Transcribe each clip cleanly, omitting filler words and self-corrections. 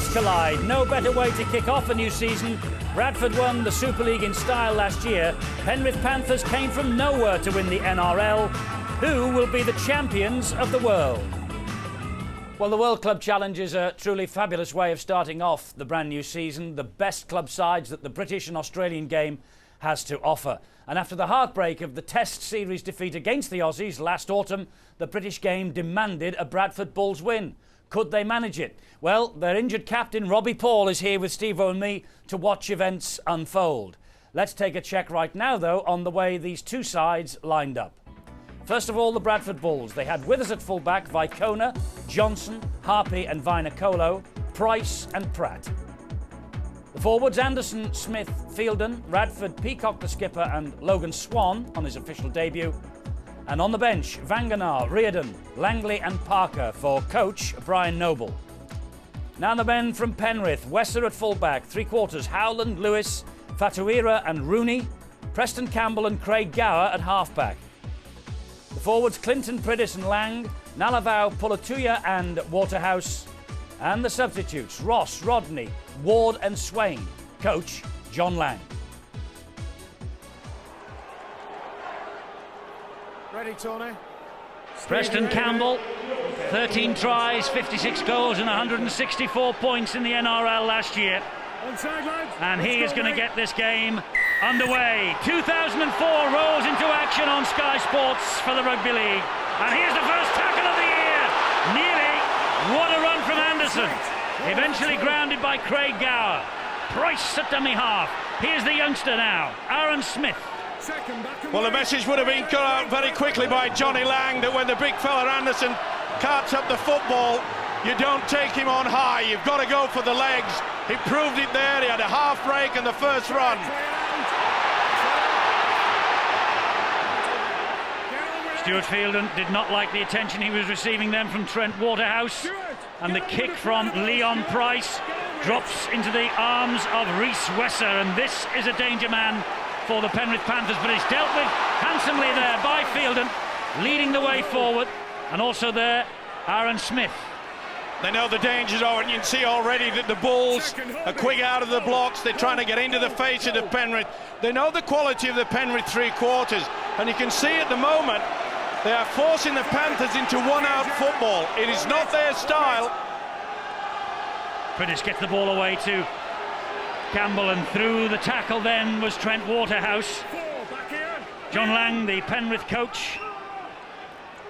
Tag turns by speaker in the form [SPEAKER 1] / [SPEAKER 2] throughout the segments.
[SPEAKER 1] worlds collide. No better way to kick off a new season. Bradford won the Super League in style last year. Penrith Panthers came from nowhere to win the NRL. Who will be the champions of the world? Well, the World Club Challenge is a truly fabulous way of starting off the brand new season. The best club sides that the British and Australian game has to offer. And after the heartbreak of the Test series defeat against the Aussies last autumn, the British game demanded a Bradford Bulls win. Could they manage it? Well, their injured captain Robbie Paul is here with Steve-O and me to watch events unfold. Let's take a check right now, though, on the way these two sides lined up. First of all, the Bradford Bulls. They had with us at fullback Vicona, Johnson, Harpy and Vainicolo, Pryce and Pratt. The forwards Anderson, Smith, Fielden, Radford, Peacock the skipper and Logan Swan on his official debut. And on the bench, Vanganar, Reardon, Langley and Parker for coach Brian Noble. Now the men from Penrith, Wesser at fullback, three quarters Howland, Lewis, Fatuira and Rooney, Preston Campbell and Craig Gower at halfback. The forwards Clinton, Pryce and Lang, Nalavau, Pulatuya and Waterhouse. And the substitutes Ross, Rodney, Ward and Swain. Coach John Lang.
[SPEAKER 2] Ready, Tony?
[SPEAKER 1] Preston Campbell, 13 tries, 56 goals and 164 points in the NRL last year. And he is going to get this game underway. 2004 rolls into action on Sky Sports for the Rugby League. And here's the first tackle of the year. Nearly. What a run from Anderson. Eventually grounded by Craig Gower. Pryce at dummy half. Here's the youngster now, Aaron Smith.
[SPEAKER 3] Well, the message would have been cut out very quickly by Johnny Lang that when the big fella Anderson carts up the football, you don't take him on high. You've got to go for the legs. He proved it there. He had a half break in the first run.
[SPEAKER 1] Stuart Fielden did not like the attention he was receiving then from Trent Waterhouse. And the kick from Leon Pryce drops into the arms of Rhys Wesser. And this is a danger man for the Penrith Panthers, but it's dealt with handsomely there by Fielden, leading the way forward. And also there, Aaron Smith.
[SPEAKER 3] They know the dangers are, and you can see already that the Bulls are quick out of the blocks. They're trying to get into the face of the Penrith. They know the quality of the Penrith three quarters, and you can see at the moment they are forcing the Panthers into one-out football. It is not their style.
[SPEAKER 1] Pryce gets the ball away to Campbell, and through the tackle then was Trent Waterhouse. John Lang, the Penrith coach,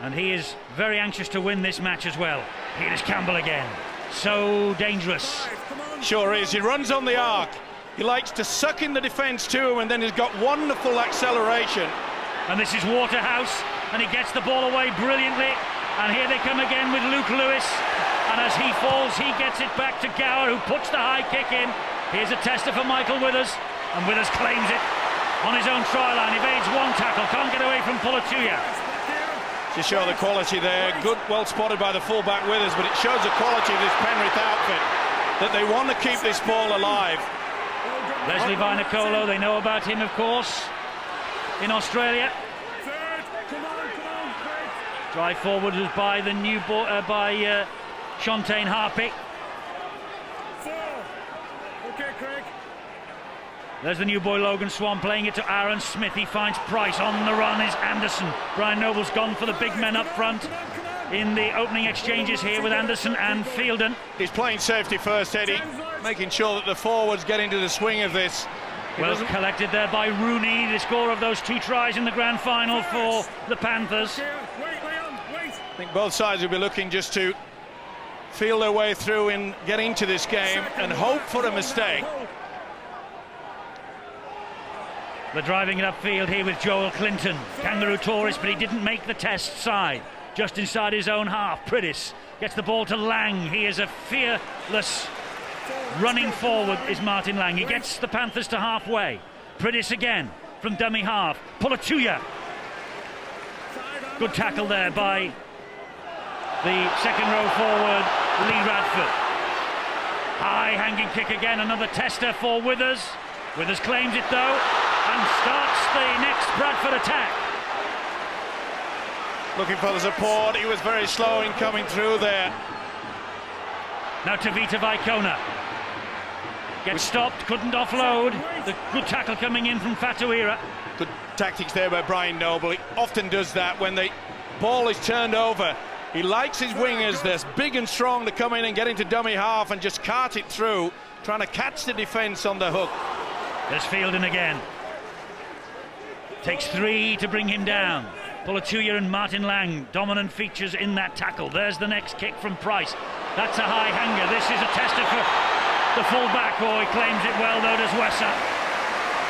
[SPEAKER 1] and he is very anxious to win this match as well. Here is Campbell again. So dangerous.
[SPEAKER 3] Sure is. He runs on the arc. He likes to suck in the defence to him, and then he's got wonderful acceleration.
[SPEAKER 1] And this is Waterhouse, and he gets the ball away brilliantly. And here they come again with Luke Lewis. And as he falls, he gets it back to Gower, who puts the high kick in. Here's a tester for Michael Withers, and Withers claims it on his own try line. Evades one tackle, can't get away from Pulatuya.
[SPEAKER 3] To show the quality there, good, well spotted by the fullback Withers, but it shows the quality of this Penrith outfit, that they want to keep this ball alive.
[SPEAKER 1] Leslie Vainicolo, they know about him, of course, in Australia. Drive forward was by the new Shontaine Harpy. There's the new boy Logan Swan playing it to Aaron Smith. He finds Pryce. On the run is Anderson. Brian Noble's gone for the big men up front in the opening exchanges here with Anderson and Fielden.
[SPEAKER 3] He's playing safety first, Eddie, making sure that the forwards get into the swing of this.
[SPEAKER 1] Well collected there by Rooney, the scorer of those two tries in the grand final for the Panthers.
[SPEAKER 3] I think both sides will be looking just to feel their way through and get into this game and hope for a mistake.
[SPEAKER 1] They're driving it upfield here with Joel Clinton, kangaroo tourist, but he didn't make the Test side. Just inside his own half, Pryce gets the ball to Lang. He is a fearless running forward is Martin Lang. He gets the Panthers to halfway. Pryce again from dummy half. Pulatuya. Good tackle there by the second row forward, Lee Radford. High hanging kick again, another tester for Withers. Withers claims it though, and starts the next Bradford attack.
[SPEAKER 3] Looking for the support. He was very slow in coming through there.
[SPEAKER 1] Now to Vita Vicona. Gets stopped, couldn't offload. The good tackle coming in from Fatuira.
[SPEAKER 3] Good tactics there by Brian Noble. He often does that when the ball is turned over. He likes his wingers, they're big and strong, to come in and get into dummy half and just cart it through, trying to catch the defence on the hook.
[SPEAKER 1] There's Fielding again. Takes 3 to bring him down. Pulatuya and Martin Lang, dominant features in that tackle. There's the next kick from Pryce. That's a high hanger. This is a tester for the full-back. Oh, he claims it well, though, does Wesser.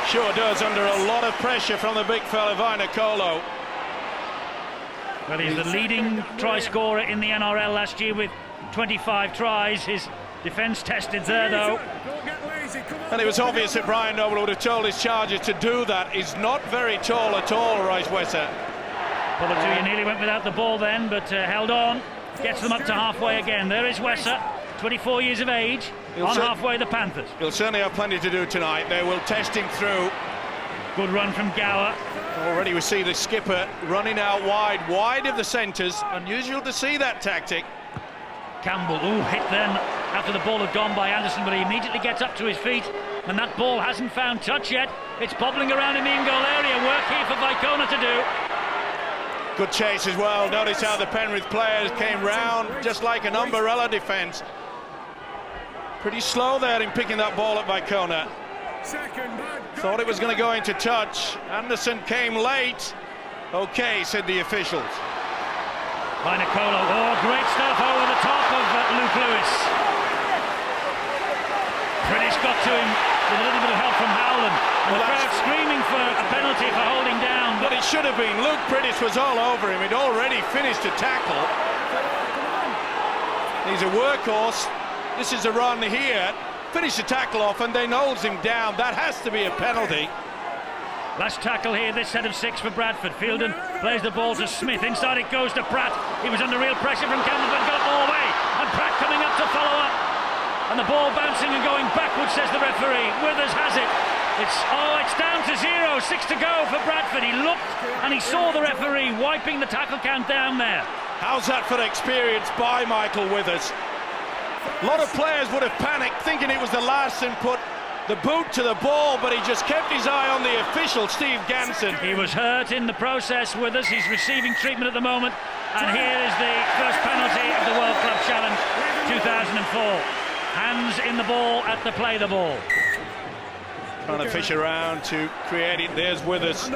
[SPEAKER 3] Sure does, under a lot of pressure from the big fella, Vainikolo.
[SPEAKER 1] Well, he's the leading try scorer in the NRL last year with 25 tries. His defence tested there, though.
[SPEAKER 3] And it was obvious that Brian Noble would have told his charger to do that. He's not very tall at all, Royce Wesser.
[SPEAKER 1] Pulatuya nearly went without the ball then, but held on. Gets them up to halfway again. There is Wesser, 24 years of age, halfway the Panthers.
[SPEAKER 3] He'll certainly have plenty to do tonight. They will test him through.
[SPEAKER 1] Good run from Gower.
[SPEAKER 3] Already we see the skipper running out wide of the centres. Unusual to see that tactic.
[SPEAKER 1] Campbell, hit then after the ball had gone by Anderson, but he immediately gets up to his feet, and that ball hasn't found touch yet. It's bobbling around in the in-goal area. Work here for Vicona to do.
[SPEAKER 3] Good chase as well. Notice how the Penrith players came round just like an umbrella defence. Pretty slow there in picking that ball at Vicona. Thought it was going to go into touch. Anderson came late. Okay, said the officials.
[SPEAKER 1] Vainikolo, great stuff over the top of Luke Lewis. Pryce got to him with a little bit of help from Howland. And the crowd screaming for a penalty for holding down.
[SPEAKER 3] But it should have been. Luke Pryce was all over him. He'd already finished a tackle. He's a workhorse. This is a run here. Finish the tackle off and then holds him down. That has to be a penalty.
[SPEAKER 1] Last tackle here, this set of 6 for Bradford. Fielden plays the ball to Smith. Inside it goes to Pratt. He was under real pressure from Campbell, but got all the way. And Pratt coming up to follow up. And the ball bouncing and going backwards, says the referee. Withers has it. It's down to 0. 6 to go for Bradford. He looked and he saw the referee wiping the tackle count down there.
[SPEAKER 3] How's that for experience by Michael Withers? A lot of players would have panicked thinking it was the last and put the boot to the ball, but he just kept his eye on the official, Steve Ganson.
[SPEAKER 1] He was hurt in the process with us. He's receiving treatment at the moment. And here is the first penalty of the World Club Challenge 2004. Hands in the ball at the play the ball.
[SPEAKER 3] Trying to fish around to create it. There's Withers.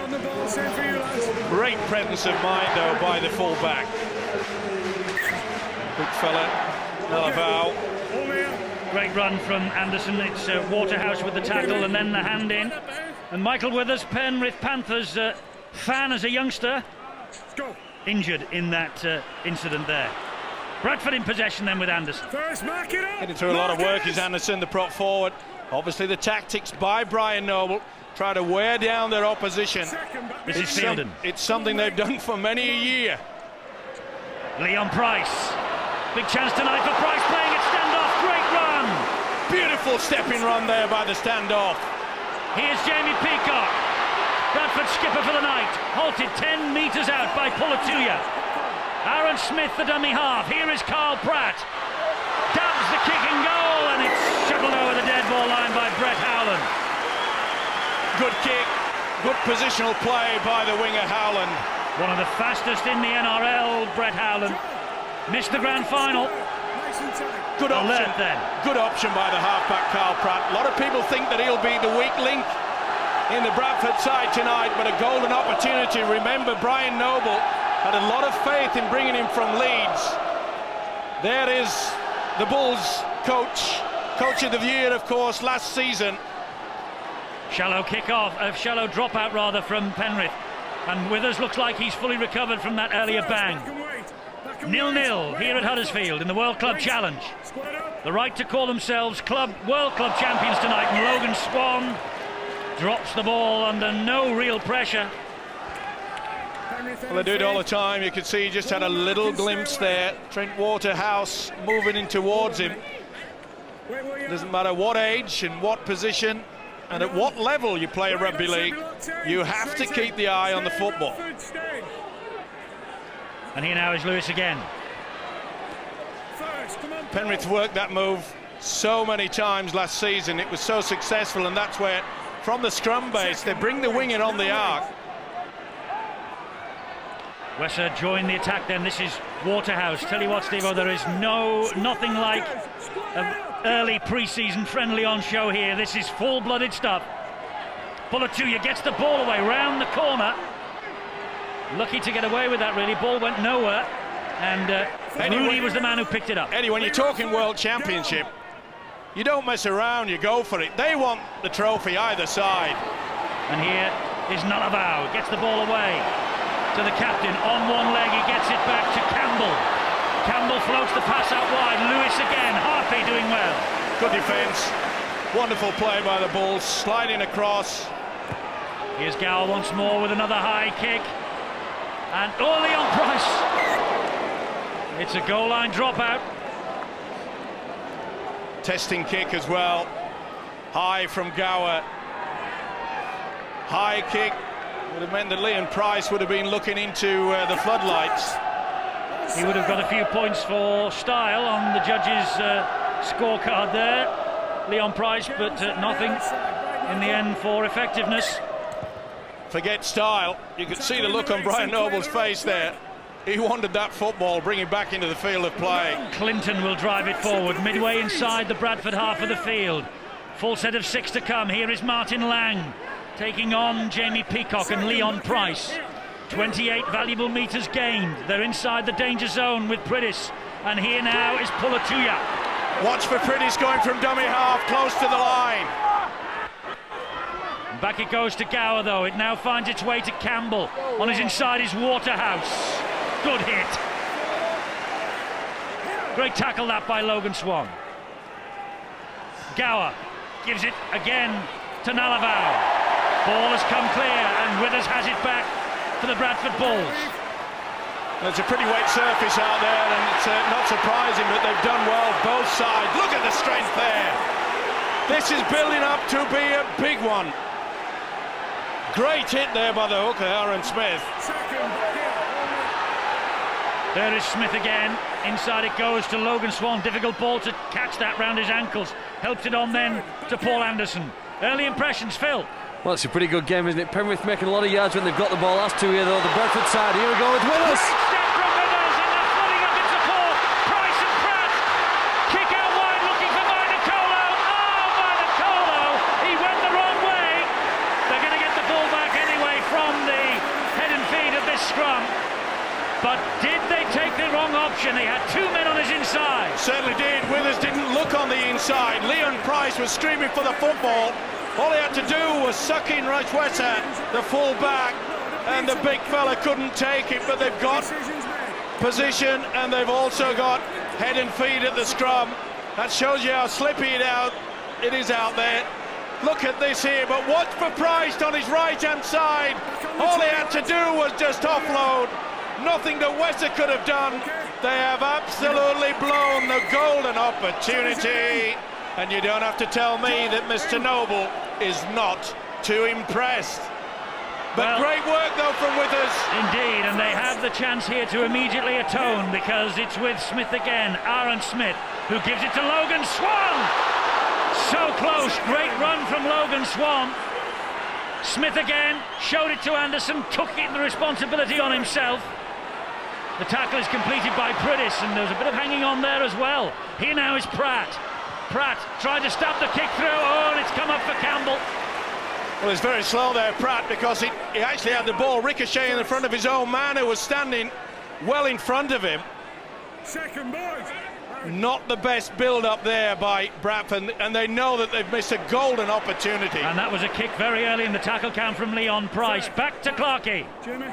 [SPEAKER 3] Great presence of mind, though, by the full-back. Big fella, Nalavau.
[SPEAKER 1] Great run from Anderson. It's Waterhouse with the tackle and then the hand in. And Michael Withers, Penrith Panthers fan as a youngster, injured in that incident there. Bradford in possession then with Anderson.
[SPEAKER 3] Getting through a lot of work is Anderson, the prop forward. Obviously the tactics by Brian Noble, try to wear down their opposition.
[SPEAKER 1] This is Fielden.
[SPEAKER 3] It's something they've done for many a year.
[SPEAKER 1] Leon Pryce. Big chance tonight for Pryce playing it standoff. Great run.
[SPEAKER 3] Beautiful stepping run there by the standoff.
[SPEAKER 1] Here's Jamie Peacock. Bradford skipper for the night. Halted 10 metres out by Pulatuya. Aaron Smith, the dummy half. Here is Carl Pratt. Dabs the kicking goal, and it's shuttled over the dead ball line by Brett Howland.
[SPEAKER 3] Good kick, good positional play by the winger Howland.
[SPEAKER 1] One of the fastest in the NRL, Brett Howland. Missed the grand final.
[SPEAKER 3] Good option.
[SPEAKER 1] Alert then.
[SPEAKER 3] Good option by the halfback Carl Pratt. A lot of people think that he'll be the weak link in the Bradford side tonight, but a golden opportunity. Remember, Brian Noble had a lot of faith in bringing him from Leeds. There is the Bulls coach of the year, of course, last season.
[SPEAKER 1] Shallow shallow dropout rather from Penrith, and Withers looks like he's fully recovered from that earlier bang. 0-0 here at Huddersfield in the World Club Challenge. The right to call themselves World Club champions tonight, and Logan Swan drops the ball under no real pressure.
[SPEAKER 3] Well, they do it all the time. You can see he just had a little glimpse there. Trent Waterhouse moving in towards him. Doesn't matter what age and what position and at what level you play rugby league, you have to keep the eye on the football.
[SPEAKER 1] And here now is Lewis again.
[SPEAKER 3] Penrith worked that move so many times last season. It was so successful, and that's where, from the scrum base, they bring the wing in on the arc.
[SPEAKER 1] Wesser joined the attack then. This is Waterhouse. Tell you what, Steve-O, there is nothing like an early pre-season friendly on show here. This is full-blooded stuff. Bulatuya gets the ball away round the corner. Lucky to get away with that, really. Ball went nowhere, and Rooney was the man who picked it up.
[SPEAKER 3] Eddie, when you're talking World Championship, you don't mess around, you go for it. They want the trophy either side.
[SPEAKER 1] And here is Nullavow. Gets the ball away to the captain. On one leg, he gets it back to Campbell. Campbell floats the pass out wide. Lewis again. Harpy doing well.
[SPEAKER 3] Good defence. Wonderful play by the Bulls. Sliding across.
[SPEAKER 1] Here's Gower once more with another high kick. And Leon Pryce. It's a goal line dropout.
[SPEAKER 3] Testing kick as well. High from Gower. High kick would have meant that Leon Pryce would have been looking into the floodlights.
[SPEAKER 1] He would have got a few points for style on the judges' scorecard there, Leon Pryce, but nothing in the end for effectiveness.
[SPEAKER 3] Forget style. You could see the look on Brian Noble's face there. He wanted that football, bring it back into the field of play.
[SPEAKER 1] Clinton will drive it forward, midway inside the Bradford half of the field. Full set of 6 to come. Here is Martin Lang taking on Jamie Peacock and Leon Pryce. 28 valuable metres gained. They're inside the danger zone with Pryce. And here now is Bulatuya.
[SPEAKER 3] Watch for Pryce going from dummy half, close to the line.
[SPEAKER 1] Back it goes to Gower, though. It now finds its way to Campbell. On his inside is Waterhouse. Good hit. Great tackle that by Logan Swan. Gower gives it again to Nullavow. Ball has come clear, and Withers has it back for the Bradford Bulls.
[SPEAKER 3] There's a pretty wet surface out there, and it's not surprising, but they've done well both sides. Look at the strength there. This is building up to be a big one. Great hit there by the hooker, Aaron Smith.
[SPEAKER 1] There is Smith again. Inside it goes to Logan Swan. Difficult ball to catch that round his ankles. Helps it on then to Paul Anderson. Early impressions, Phil.
[SPEAKER 2] Well, it's a pretty good game, isn't it? Penrith making a lot of yards when they've got the ball. Last two here, though, the Bradford side. Here we go with Withers.
[SPEAKER 1] Great step from Withers, and they're flooding up in support. Pryce and Pratt. Kick out wide, looking for Vainicolo. Oh, Vainicolo! He went the wrong way. They're going to get the ball back anyway from the head and feet of this scrum. But did they take the wrong option? He had 2 men on his inside.
[SPEAKER 3] Certainly did. Withers didn't look on the inside. Leon Pryce was screaming for the football. All he had to do was suck in Wesser, the full back, and the big fella couldn't take it, but they've got position and they've also got head and feet at the scrum. That shows you how slippy it is out there. Look at this here, but watch for Pryce on his right-hand side. All he had to do was just offload. Nothing that Wesser could have done. They have absolutely blown the golden opportunity. And you don't have to tell me that Mr. Noble is not too impressed. But well, great work, though, from Withers.
[SPEAKER 1] Indeed, and they have the chance here to immediately atone, because it's with Smith again, Aaron Smith, who gives it to Logan Swan. So close, great run from Logan Swan. Smith again, showed it to Anderson, took the responsibility on himself. The tackle is completed by Pryce, and there's a bit of hanging on there as well. Here now is Pratt. Pratt tried to stab the kick through. Oh, and it's come up for Campbell.
[SPEAKER 3] Well, it's very slow there, Pratt, because he actually had the ball ricochet in the front of his own man, who was standing well in front of him.
[SPEAKER 4] Second, boys.
[SPEAKER 3] Not the best build-up there by Bradford, and they know that they've missed a golden opportunity.
[SPEAKER 1] And that was a kick very early in the tackle count from Leon Pryce. Back to Clarkey.
[SPEAKER 4] Jimmy.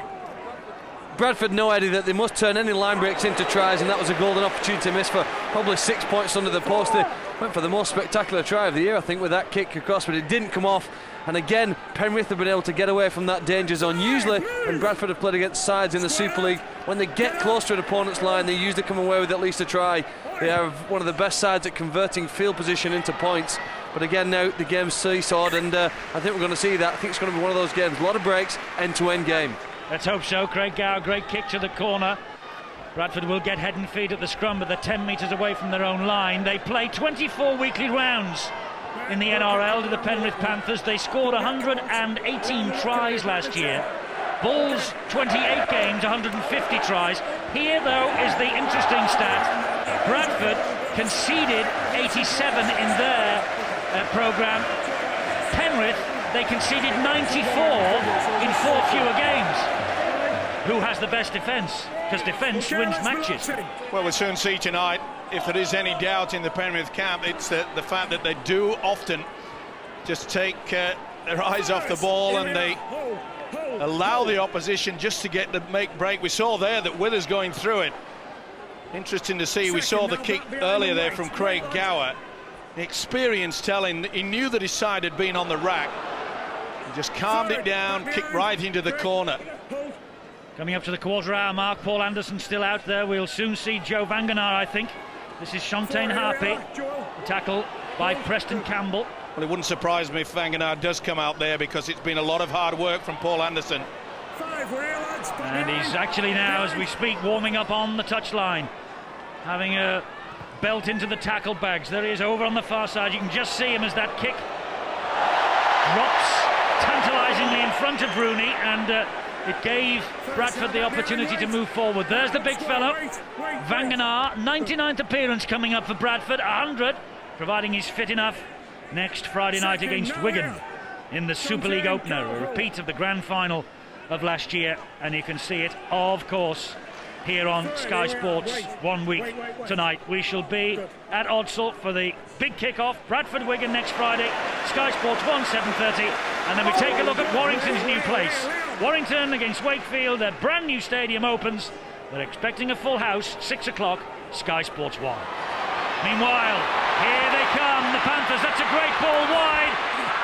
[SPEAKER 2] Bradford know, Eddie, that they must turn any line breaks into tries, and that was a golden opportunity missed for probably 6 points under the post. They went for the most spectacular try of the year, I think, with that kick across, but it didn't come off. And again, Penrith have been able to get away from that danger zone. Usually, when Bradford have played against sides in the Super League, when they get close to an opponent's line, they usually come away with at least a try. They are one of the best sides at converting field position into points. But again, now the game's seesawed, and I think we're going to see that. I think it's going to be one of those games. A lot of breaks, end-to-end game.
[SPEAKER 1] Let's hope so. Craig Gower, great kick to the corner. Bradford will get head and feet at the scrum, but they're 10 metres away from their own line. They play 24 weekly rounds in the NRL to the Penrith Panthers. They scored 118 tries last year. Bulls 28 games, 150 tries. Here, though, is the interesting stat. Bradford conceded 87 in their programme. Penrith, they conceded 94 in 4 fewer games. Who has the best defence? Because defence wins matches.
[SPEAKER 3] Well, we'll soon see tonight. If there is any doubt in the Penrith camp, it's the fact that they do often just take their eyes off the ball and they allow the opposition just to get the break. We saw there that Withers going through it. Interesting to see. We saw the kick earlier there from Craig Gower. The experience telling, he knew that his side had been on the rack. He just calmed it down, kicked right into the corner.
[SPEAKER 1] Coming up to the quarter-hour mark, Paul Anderson still out there. We'll soon see Joe Vanganar, I think. This is Shontaine Harpy. Tackle by Preston Campbell.
[SPEAKER 3] Well, it wouldn't surprise me if Vanganar does come out there, because it's been a lot of hard work from Paul Anderson.
[SPEAKER 1] And he's actually now, as we speak, warming up on the touchline, having a belt into the tackle bags. There he is over on the far side. You can just see him as that kick drops tantalisingly in front of Rooney, and it gave Bradford the opportunity to move forward. There's the big fellow, Vanganar, 99th appearance coming up for Bradford, 100, providing he's fit enough next Friday night against Wigan in the Super League opener, a repeat of the grand final of last year, and you can see it, of course, here on Sky Sports 1 week tonight. We shall be at Odsal for the big kick-off, Bradford-Wigan next Friday, Sky Sports 1, 7:30, and then we take a look at Warrington's new place. Warrington against Wakefield, their brand new stadium opens. They're expecting a full house, 6 o'clock, Sky Sports 1. Meanwhile, here they come, the Panthers. That's a great ball wide,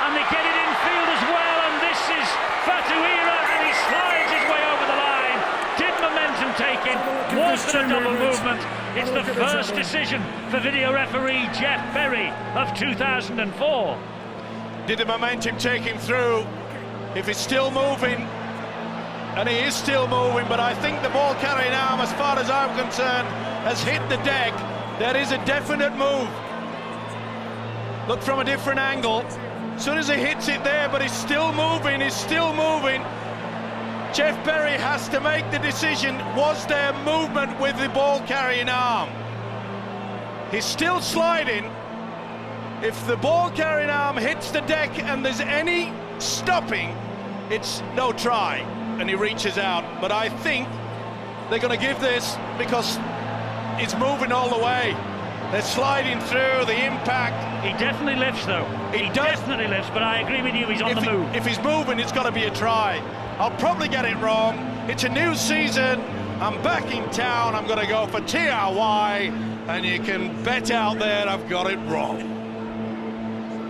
[SPEAKER 1] and they get it in field as well, and this is Fatuira, and he slides his way over the line. Did momentum taken? Was it a double movement? It's the first decision for video referee Jeff Berry of 2004.
[SPEAKER 3] Did the momentum take him through? If he's still moving, and he is still moving, but I think the ball carrying arm, as far as I'm concerned, has hit the deck. There is a definite move. Look from a different angle. As soon as he hits it there, but he's still moving, Jeff Berry has to make the decision, was there movement with the ball carrying arm? He's still sliding. If the ball carrying arm hits the deck and there's any stopping, it's no try, and he reaches out. But I think they're going to give this, because it's moving all the way. They're sliding through the impact.
[SPEAKER 1] He definitely lifts, though. He definitely lifts, but I agree with you, he's on the move.
[SPEAKER 3] If he's moving, it's got to be a try. I'll probably get it wrong. It's a new season. I'm back in town. I'm going to go for TRY, and you can bet out there I've got it wrong.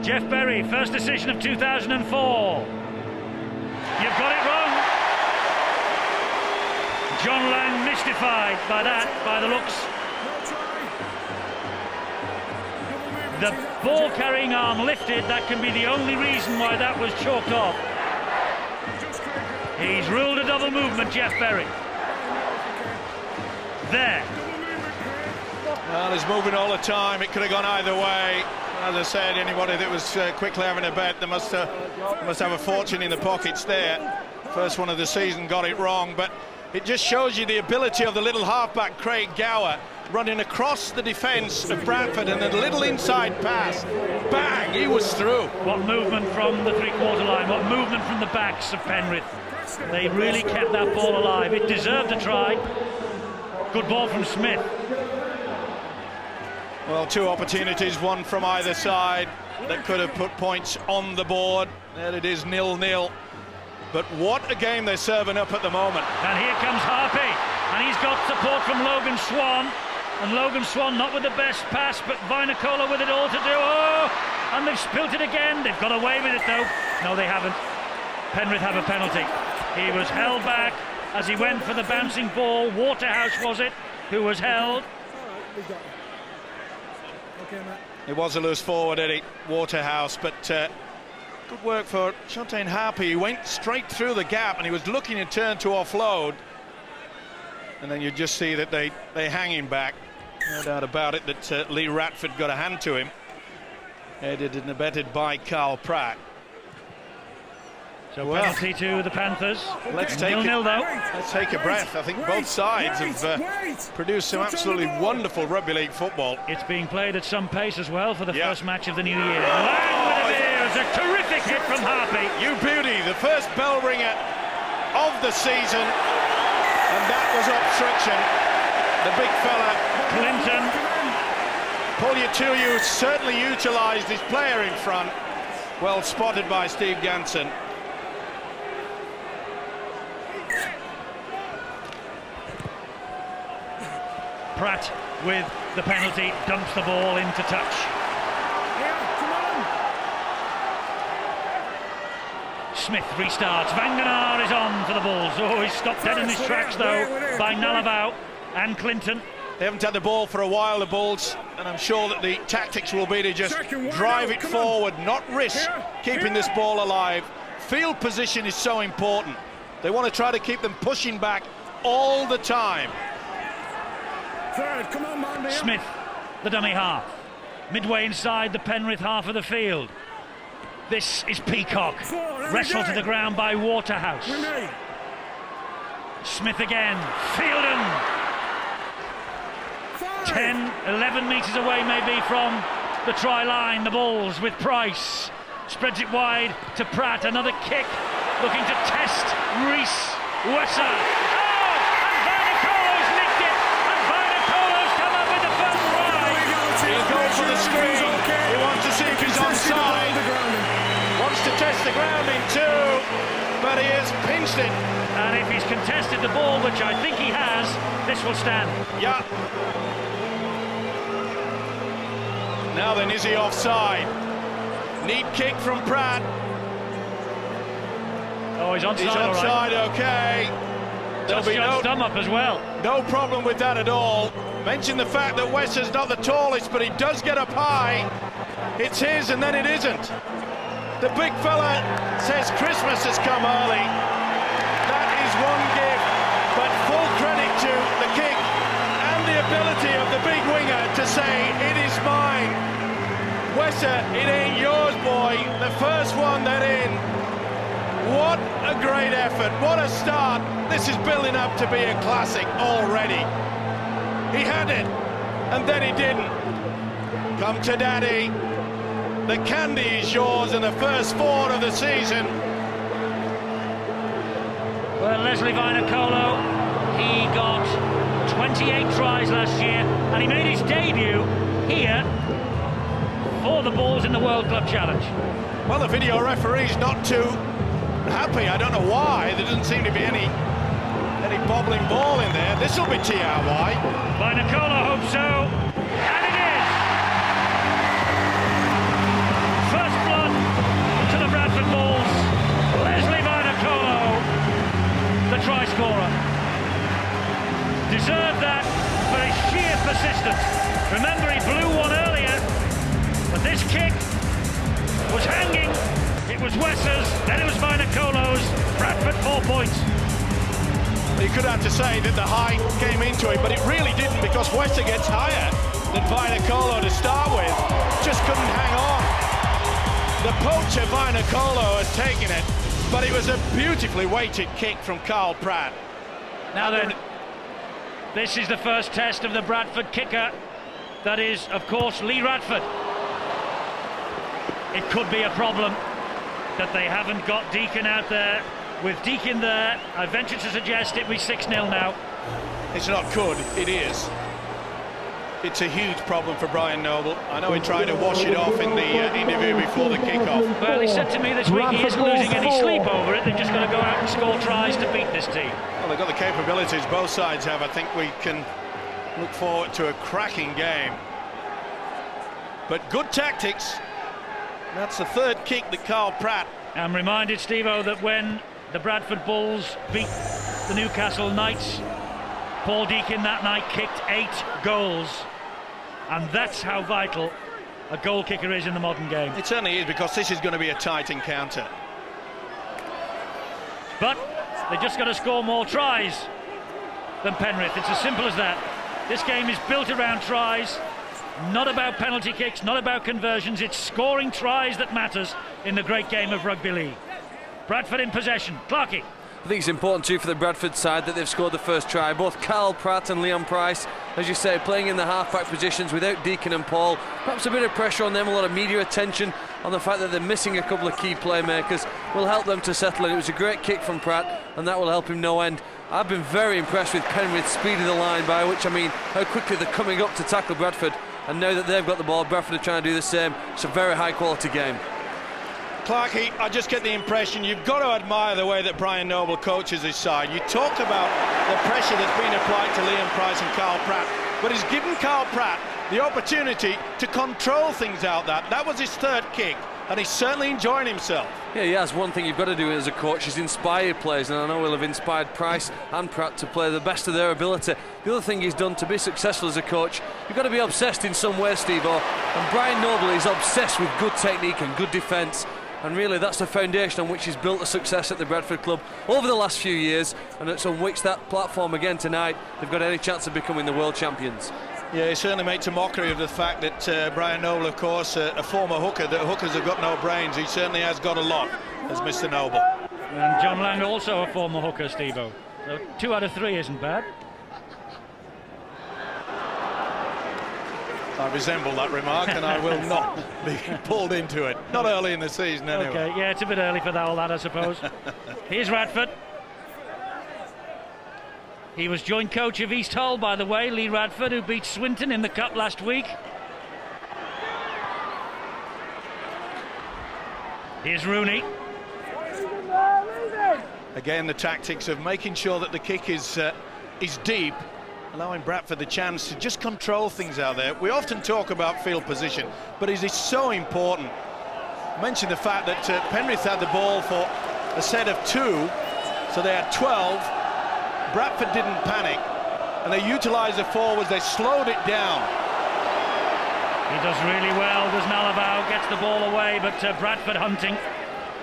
[SPEAKER 1] Jeff Berry, first decision of 2004. You've got it wrong. John Lang mystified by that, by the looks. The ball carrying arm lifted, that can be the only reason why that was chalked off. He's ruled a double movement, Jeff Berry. There.
[SPEAKER 3] Well, he's moving all the time. It could have gone either way. As I said, anybody that was quickly having a bet, they must have a fortune in the pockets there. First one of the season, got it wrong, but it just shows you the ability of the little halfback Craig Gower running across the defence of Bradford, and a little inside pass. Bang! He was through.
[SPEAKER 1] What movement from the three-quarter line, what movement from the backs of Penrith. They really kept that ball alive. It deserved a try. Good ball from Smith.
[SPEAKER 3] Well, two opportunities, one from either side, that could have put points on the board. There it is, 0-0. But what a game they're serving up at the moment.
[SPEAKER 1] And here comes Harpy, and he's got support from Logan Swan. And Logan Swan not with the best pass, but Vinocola with it all to do. Oh, and they've spilt it again. They've got away with it, though. No, they haven't. Penrith have a penalty. He was held back as he went for the bouncing ball. Waterhouse was it who was held.
[SPEAKER 3] It was a loose forward, Eddie Waterhouse, but good work for Shontaine Harpy. He went straight through the gap, and he was looking in turn to offload. And then you just see that they hang him back. No doubt about it that Lee Radford got a hand to him. Aided and abetted by Carl Pratt.
[SPEAKER 1] So penalty to the Panthers.
[SPEAKER 3] Let's take
[SPEAKER 1] 0-0 though.
[SPEAKER 3] Let's take a breath. I think both sides have produced some absolutely wonderful rugby league football.
[SPEAKER 1] It's being played at some pace as well for the first match of the new year. Lang with a veer. It's a terrific hit from Harpy.
[SPEAKER 3] You beauty, the first bell ringer of the season, and that was obstruction. The big fella,
[SPEAKER 1] Clinton.
[SPEAKER 3] Puljatuju, certainly utilised his player in front. Well spotted by Steve Ganson.
[SPEAKER 1] Pratt with the penalty, dumps the ball into touch. Smith restarts. Vangenaar is on for the Bulls. Oh, he's stopped dead in his tracks though by Nalavau and Clinton.
[SPEAKER 3] They haven't had the ball for a while, the Bulls, and I'm sure that the tactics will be to just drive it forward, not risk keeping this ball alive. Field position is so important. They want to try to keep them pushing back all the time.
[SPEAKER 4] Come on, man.
[SPEAKER 1] Smith, the dummy half. Midway inside the Penrith half of the field. This is Peacock. Wrestled to the ground by Waterhouse. Smith again. Fielden. 10, 11 metres away maybe from the try line. The Bulls with Pryce. Spreads it wide to Pratt. Another kick. Looking to test Reese Wesser.
[SPEAKER 3] For the screen, he wants to see if he's onside. Wants to test the ground in two, but he has pinched it.
[SPEAKER 1] And if he's contested the ball, which I think he has, this will stand.
[SPEAKER 3] Yeah. Now then, is he offside? Neat kick from Pratt.
[SPEAKER 1] Oh, he's onside.
[SPEAKER 3] He's onside, right. Okay. There'll be no
[SPEAKER 1] thumb up as well.
[SPEAKER 3] No problem with that at all. Mention the fact that Wesser's not the tallest, but he does get up high. It's his, and then it isn't. The big fella says Christmas has come early. That is one gift, but full credit to the kick and the ability of the big winger to say, it is mine. Wesser, it ain't yours, boy. The first one that in. What a great effort, what a start. This is building up to be a classic already. He had it, and then he didn't. Come to daddy. The candy is yours in the first 4 of the season.
[SPEAKER 1] Well, Leslie Vainikolo, he got 28 tries last year, and he made his debut here for the Bulls in the World Club Challenge.
[SPEAKER 3] Well, the video referee's not too happy. I don't know why. There doesn't seem to be any bobbling ball in there. This will be TRY.
[SPEAKER 1] Vainikolo hopes so, and it is! First blood to the Bradford Bulls. Leslie Vainikolo, the try scorer. Deserved that for his sheer persistence. Remember, he blew one earlier, but this kick was hanging. It was Wesser's, then it was Vainikolo's. Bradford 4 points.
[SPEAKER 3] You could have to say that the height came into it, but it really didn't, because Wesser gets higher than Vainikolo to start with. Just couldn't hang on. The poacher Vainikolo has taken it, but it was a beautifully weighted kick from Carl Pratt.
[SPEAKER 1] Now then, this is the first test of the Bradford kicker. That is, of course, Lee Radford. It could be a problem that they haven't got Deacon out there. With Deacon there, I venture to suggest it be 6-0 now.
[SPEAKER 3] It's not good, it is. It's a huge problem for Brian Noble. I know he tried to wash it off in the interview before the kickoff.
[SPEAKER 1] Well, he said to me this week he isn't losing any sleep over it. They've just got to go out and score tries to beat this team.
[SPEAKER 3] Well, they've got the capabilities, both sides have. I think we can look forward to a cracking game. But good tactics. That's the third kick that Carl Pratt.
[SPEAKER 1] I'm reminded, Steve-O, that when the Bradford Bulls beat the Newcastle Knights, Paul Deacon that night kicked 8 goals, and that's how vital a goal kicker is in the modern game.
[SPEAKER 3] It certainly is, because this is going to be a tight encounter.
[SPEAKER 1] But they just got to score more tries. than Penrith. It's as simple as that. This game is built around tries, not about penalty kicks, not about conversions. It's scoring tries that matters in the great game of rugby league. Bradford in possession. Clarkey.
[SPEAKER 2] I think it's important too for the Bradford side that they've scored the first try. Both Carl Pratt and Leon Pryce, as you say, playing in the half-back positions without Deacon and Paul. Perhaps a bit of pressure on them, a lot of media attention on the fact that they're missing a couple of key playmakers will help them to settle in. It was a great kick from Pratt, and that will help him no end. I've been very impressed with Penrith's speed of the line, by which I mean how quickly they're coming up to tackle Bradford. And now that they've got the ball, Bradford are trying to do the same. It's a very high-quality game.
[SPEAKER 3] Clarkey, I just get the impression you've got to admire the way that Brian Noble coaches his side. You talked about the pressure that's been applied to Liam Pryce and Carl Pratt, but he's given Carl Pratt the opportunity to control things out that. That was his third kick, and he's certainly enjoying himself.
[SPEAKER 2] Yeah, he has. One thing you've got to do as a coach is inspire players, and I know he'll have inspired Pryce and Pratt to play the best of their ability. The other thing he's done to be successful as a coach, you've got to be obsessed in some way, Steve-O, and Brian Noble is obsessed with good technique and good defence. And really that's the foundation on which he's built the success at the Bradford club over the last few years, and it's on which that platform again tonight they've got any chance of becoming the world champions.
[SPEAKER 3] Yeah, he certainly makes a mockery of the fact that Brian Noble, of course, a former hooker, that hookers have got no brains. He certainly has got a lot, as Mr. Noble.
[SPEAKER 1] And John Lang, also a former hooker, Steve-O. So 2 out of 3 isn't bad.
[SPEAKER 3] I resemble that remark, and I will not be pulled into it. Not early in the season, anyway.
[SPEAKER 1] Okay, yeah, it's a bit early for that, all that, I suppose. Here's Radford. He was joint coach of East Hull, by the way, Lee Radford, who beat Swinton in the Cup last week. Here's Rooney.
[SPEAKER 3] Again, the tactics of making sure that the kick is deep, allowing Bradford the chance to just control things out there. We often talk about field position, but it is so important. I mentioned the fact that Penrith had the ball for a set of 2, so they had 12. Bradford didn't panic, and they utilised the forwards. They slowed it down.
[SPEAKER 1] He does really well, does Nalavau, gets the ball away, but Bradford hunting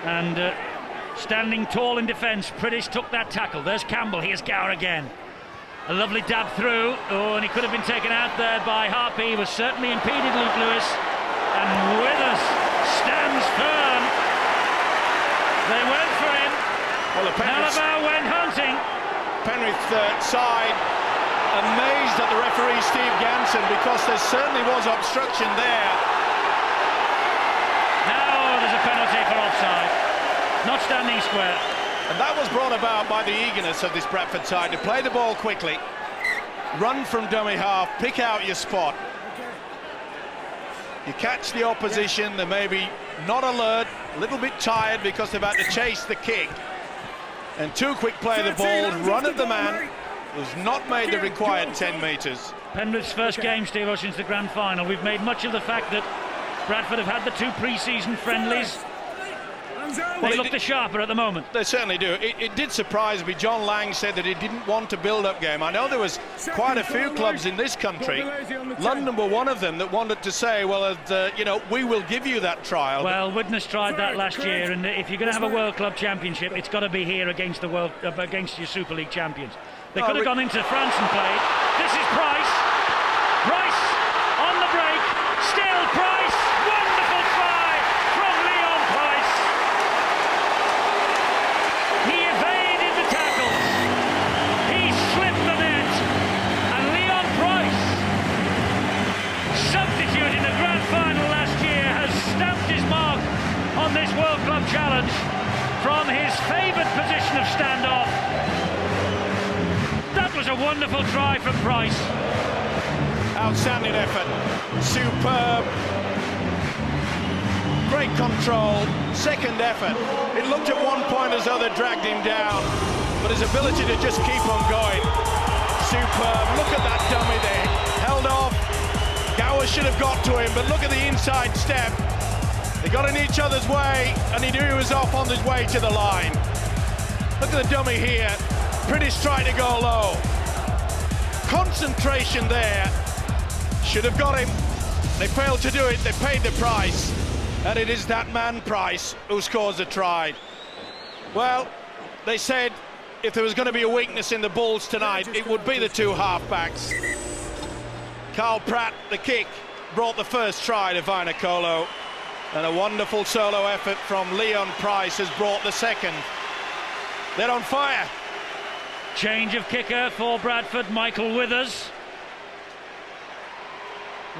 [SPEAKER 1] and standing tall in defence. Pryce took that tackle. There's Campbell, here's Gower again. A lovely dab through. Oh, and he could have been taken out there by Harpy. He was certainly impeded, Luke Lewis. And Withers stands firm. They went for him.
[SPEAKER 3] Well, the
[SPEAKER 1] Nalavau went hunting.
[SPEAKER 3] Penrith side amazed at the referee Steve Ganson, because there certainly was obstruction there.
[SPEAKER 1] Now there's a penalty for offside. Not standing square.
[SPEAKER 3] And that was brought about by the eagerness of this Bradford side to play the ball quickly, run from dummy half, pick out your spot. You catch the opposition, they may be not alert, a little bit tired because they've had to chase the kick. And too quick play of the ball, run at the man, who's not made the required 10 metres.
[SPEAKER 1] Penrith's first game, Steve-O, since the grand final. We've made much of the fact that Bradford have had the 2 pre-season friendlies. They look the sharper at the moment.
[SPEAKER 3] They certainly do. It did surprise me. John Lang said that he didn't want a build-up game. I know there was quite a few clubs in this country, London were one of them, that wanted to say, well, you know, we will give you that trial.
[SPEAKER 1] Well, Widnes tried that last year, and if you're going to have a World Club Championship, it's got to be here against the against your Super League champions. They could have gone into France and played. This is Pryce. Pryce on the break. Still Pryce. Wonderful try from Leon Pryce. He evaded the tackles. He slipped the net. And Leon Pryce, substitute in the grand final last year, has stamped his mark on this World Club Challenge from his favoured position of standoff. That was a wonderful try from Pryce.
[SPEAKER 3] Outstanding effort, superb, great control, second effort. It looked at one point as though they dragged him down, but his ability to just keep on going, superb. Look at that dummy there, held off. Gower should have got to him, but look at the inside step. They got in each other's way, and he knew he was off on his way to the line. Look at the dummy here. Pryce trying to go low. Concentration there. Should have got him. They failed to do it. They paid the price. And it is that man, Pryce, who scores the try. Well, they said if there was going to be a weakness in the Bulls tonight, it would be the two halfbacks. Carl Pratt, the kick, brought the first try to Vainikolo, and a wonderful solo effort from Leon Pryce has brought the second. They're on fire.
[SPEAKER 1] Change of kicker for Bradford, Michael Withers.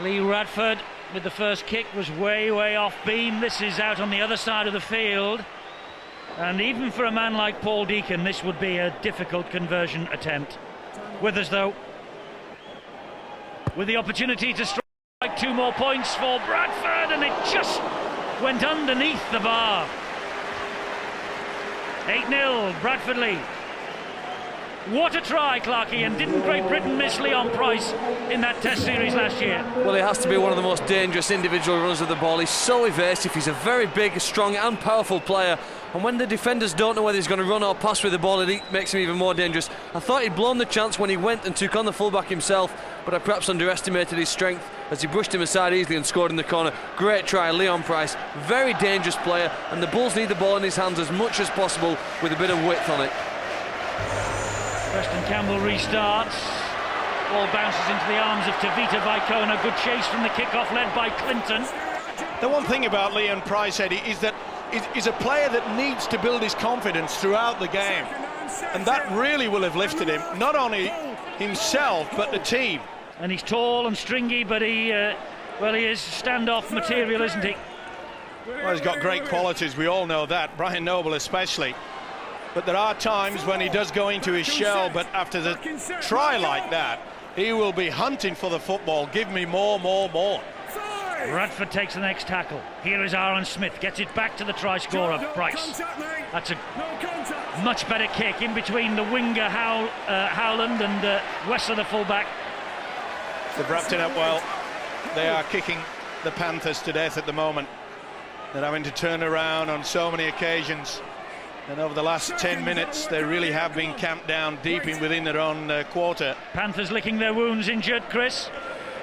[SPEAKER 1] Lee Radford with the first kick was way off beam. This is out on the other side of the field, and even for a man like Paul Deacon, this would be a difficult conversion attempt. Withers, though, with the opportunity to strike 2 more points for Bradford, and it just went underneath the bar. 8-0, Bradford lead. What a try, Clarkie, and didn't Great Britain miss Leon Pryce in that Test series last year?
[SPEAKER 2] Well, he has to be one of the most dangerous individual runners of the ball. He's so evasive, he's a very big, strong and powerful player, and when the defenders don't know whether he's going to run or pass with the ball, it makes him even more dangerous. I thought he'd blown the chance when he went and took on the fullback himself, but I perhaps underestimated his strength as he brushed him aside easily and scored in the corner. Great try, Leon Pryce, very dangerous player, and the Bulls need the ball in his hands as much as possible with a bit of width on it.
[SPEAKER 1] Preston Campbell restarts. Ball bounces into the arms of Tavita Vaikona. Good chase from the kickoff led by Clinton.
[SPEAKER 3] The one thing about Leon Pryce, Eddie, is that he's a player that needs to build his confidence throughout the game, and that really will have lifted him, not only himself but the team.
[SPEAKER 1] And he's tall and stringy, but he is standoff material, isn't he?
[SPEAKER 3] Well, he's got great qualities, we all know that, Brian Noble especially. But there are times when he does go into his shell, but after the try like that, he will be hunting for the football. Give me more.
[SPEAKER 1] Bradford takes the next tackle. Here is Aaron Smith, gets it back to the try scorer, Pryce. That's a much better kick in between the winger Howland and Wessler, the fullback.
[SPEAKER 3] They've wrapped it up well. They are kicking the Panthers to death at the moment. They're having to turn around on so many occasions. And over the last 10 minutes, they really have been camped down deep within their own quarter.
[SPEAKER 1] Panthers licking their wounds injured, Chris.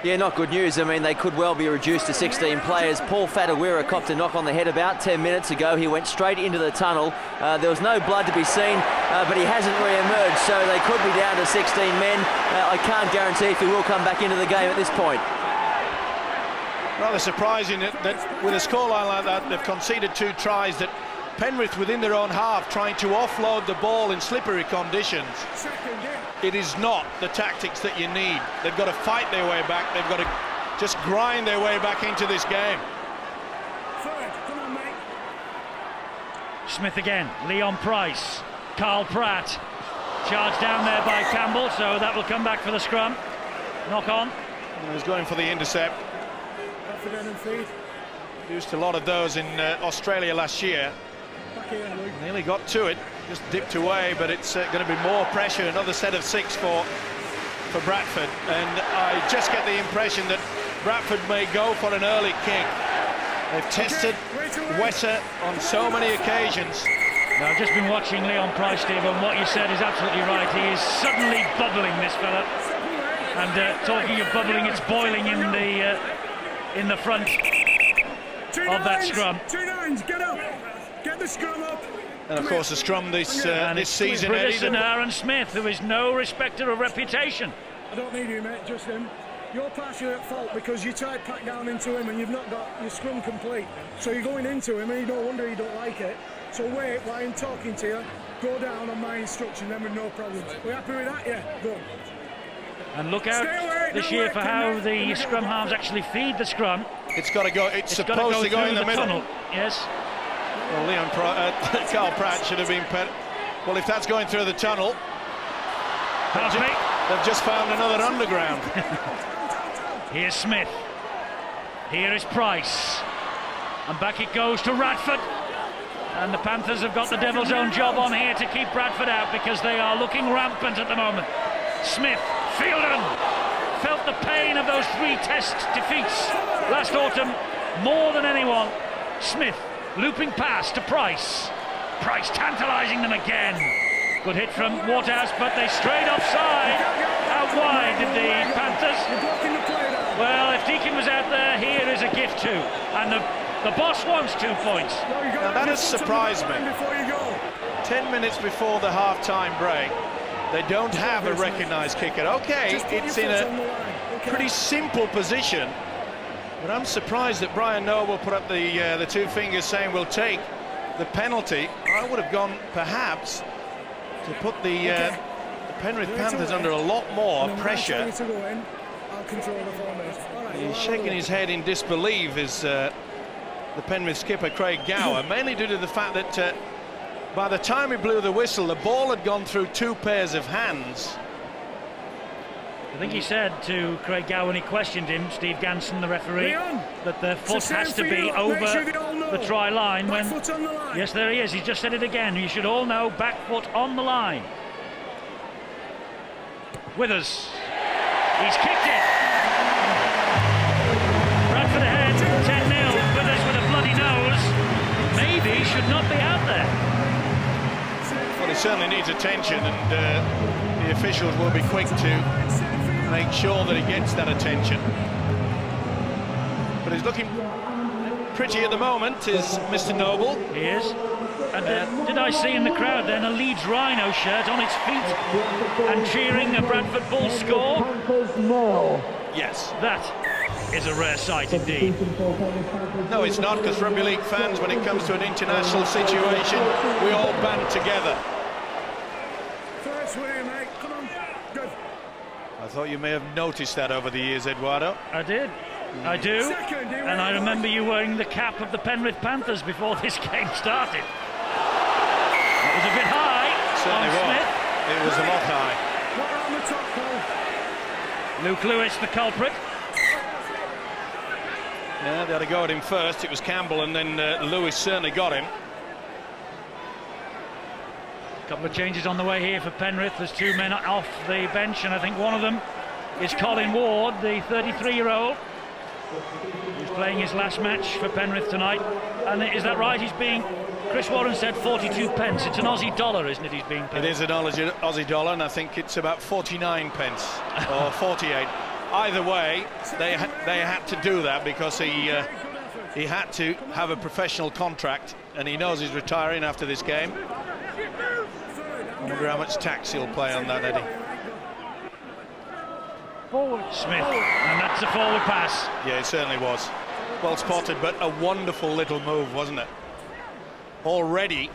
[SPEAKER 5] Yeah, not good news. I mean, they could well be reduced to 16 players. Paul Fatawira copped a knock on the head about 10 minutes ago. He went straight into the tunnel. There was no blood to be seen, but he hasn't re-emerged, so they could be down to 16 men. I can't guarantee if he will come back into the game at this point.
[SPEAKER 3] Rather surprising that with a scoreline like that, they've conceded 2 tries that Penrith within their own half trying to offload the ball in slippery conditions. It is not the tactics that you need. They've got to fight their way back. They've got to just grind their way back into this game.
[SPEAKER 1] Smith again, Leon Pryce, Carl Pratt. Charged down there by Campbell, so that will come back for the scrum. Knock on.
[SPEAKER 3] He's going for the intercept. Used a lot of those in Australia last year. Nearly got to it, just dipped away, but it's going to be more pressure. Another set of 6 for Bradford, and I just get the impression that Bradford may go for an early kick. They've tested Wessler on so many occasions.
[SPEAKER 1] Now, I've just been watching Leon Pryce, Steve, and what you said is absolutely right. He is suddenly bubbling, this fella. And talking of bubbling, it's boiling in the front of that scrum.
[SPEAKER 4] 2 nines, get up. Get the scrum up.
[SPEAKER 3] And of course the scrum this season,
[SPEAKER 1] Eddie, and Aaron Smith, who is no respecter of reputation.
[SPEAKER 4] I don't need you, mate, just him. You're partially at fault because you tried pack down into him and you've not got your scrum complete. So you're going into him and you don't wonder you don't like it. So wait while I'm talking to you, go down on my instruction then with no problems. We happy with that? Yeah, good.
[SPEAKER 1] And look out this year for how the scrum halves actually feed the scrum.
[SPEAKER 3] It's got to go. It's supposed to go in the middle.
[SPEAKER 1] Tunnel. Yes.
[SPEAKER 3] Well, Carl Pratt should have been. Well, if that's going through the tunnel, they've just found another underground.
[SPEAKER 1] Here's Smith. Here is Pryce. And back it goes to Radford. And the Panthers have got the devil's own job on here to keep Bradford out because they are looking rampant at the moment. Smith, Fielden, felt the pain of those 3 Test defeats last autumn more than anyone. Smith, looping pass to Pryce. Pryce tantalising them again. Good hit from Waterhouse, but they strayed offside. Out wide did the Panthers. Well, if Deacon was out there, here is a gift too. And the boss wants 2 points.
[SPEAKER 3] Now that has surprised me. 10 minutes before the half-time break, they don't have a recognised kicker. Okay, it's in a pretty simple position, but I'm surprised that Brian Noble put up the two fingers saying we'll take the penalty. I would have gone perhaps to put the Penrith Panthers under a lot more pressure. He's shaking his head in disbelief, is the Penrith skipper Craig Gower, mainly due to the fact that by the time he blew the whistle, the ball had gone through two pairs of hands.
[SPEAKER 1] I think he said to Craig Gower when he questioned him, Steve Ganson, the referee, that the foot has to be over the try line. When yes, there he is. He just said it again. You should all know, back foot on the line. Withers, he's kicked it. Bradford ahead, 10-0. Withers with a bloody nose. Maybe should not be out there.
[SPEAKER 3] Well, he certainly needs attention, and the officials will be quick to make sure that he gets that attention. But he's looking pretty at the moment, is Mr. Noble.
[SPEAKER 1] He is. And did I see in the crowd then a Leeds Rhino shirt on its feet and cheering a Bradford Bulls score?
[SPEAKER 3] Yes.
[SPEAKER 1] That is a rare sight indeed.
[SPEAKER 3] No, it's not, because rugby league fans, when it comes to an international situation, we all band together.
[SPEAKER 4] First way, mate. Come on. Good.
[SPEAKER 3] I thought you may have noticed that over the years, Eduardo.
[SPEAKER 1] I did. I do. And I remember you wearing the cap of the Penrith Panthers before this game started. It was a bit high.
[SPEAKER 3] Certainly was.
[SPEAKER 1] Smith.
[SPEAKER 3] It was a lot high.
[SPEAKER 4] On the top, Paul.
[SPEAKER 1] Luke Lewis, the culprit.
[SPEAKER 3] Yeah, they had to go at him first. It was Campbell, and then Lewis certainly got him.
[SPEAKER 1] A couple of changes on the way here for Penrith. There's two men off the bench, and I think one of them is Colin Ward, the 33-year-old. He's playing his last match for Penrith tonight. And is that right? He's being, Chris Warren said 42 pence. It's an Aussie dollar, isn't it? He's being paid.
[SPEAKER 3] It is an Aussie dollar, and I think it's about 49 pence or 48. Either way, they had to do that because he had to have a professional contract, and he knows he's retiring after this game. I wonder how much tax he'll pay on that, Eddie.
[SPEAKER 1] Forward Smith, and that's a forward pass.
[SPEAKER 3] Yeah, it certainly was. Well spotted, but a wonderful little move, wasn't it? Already,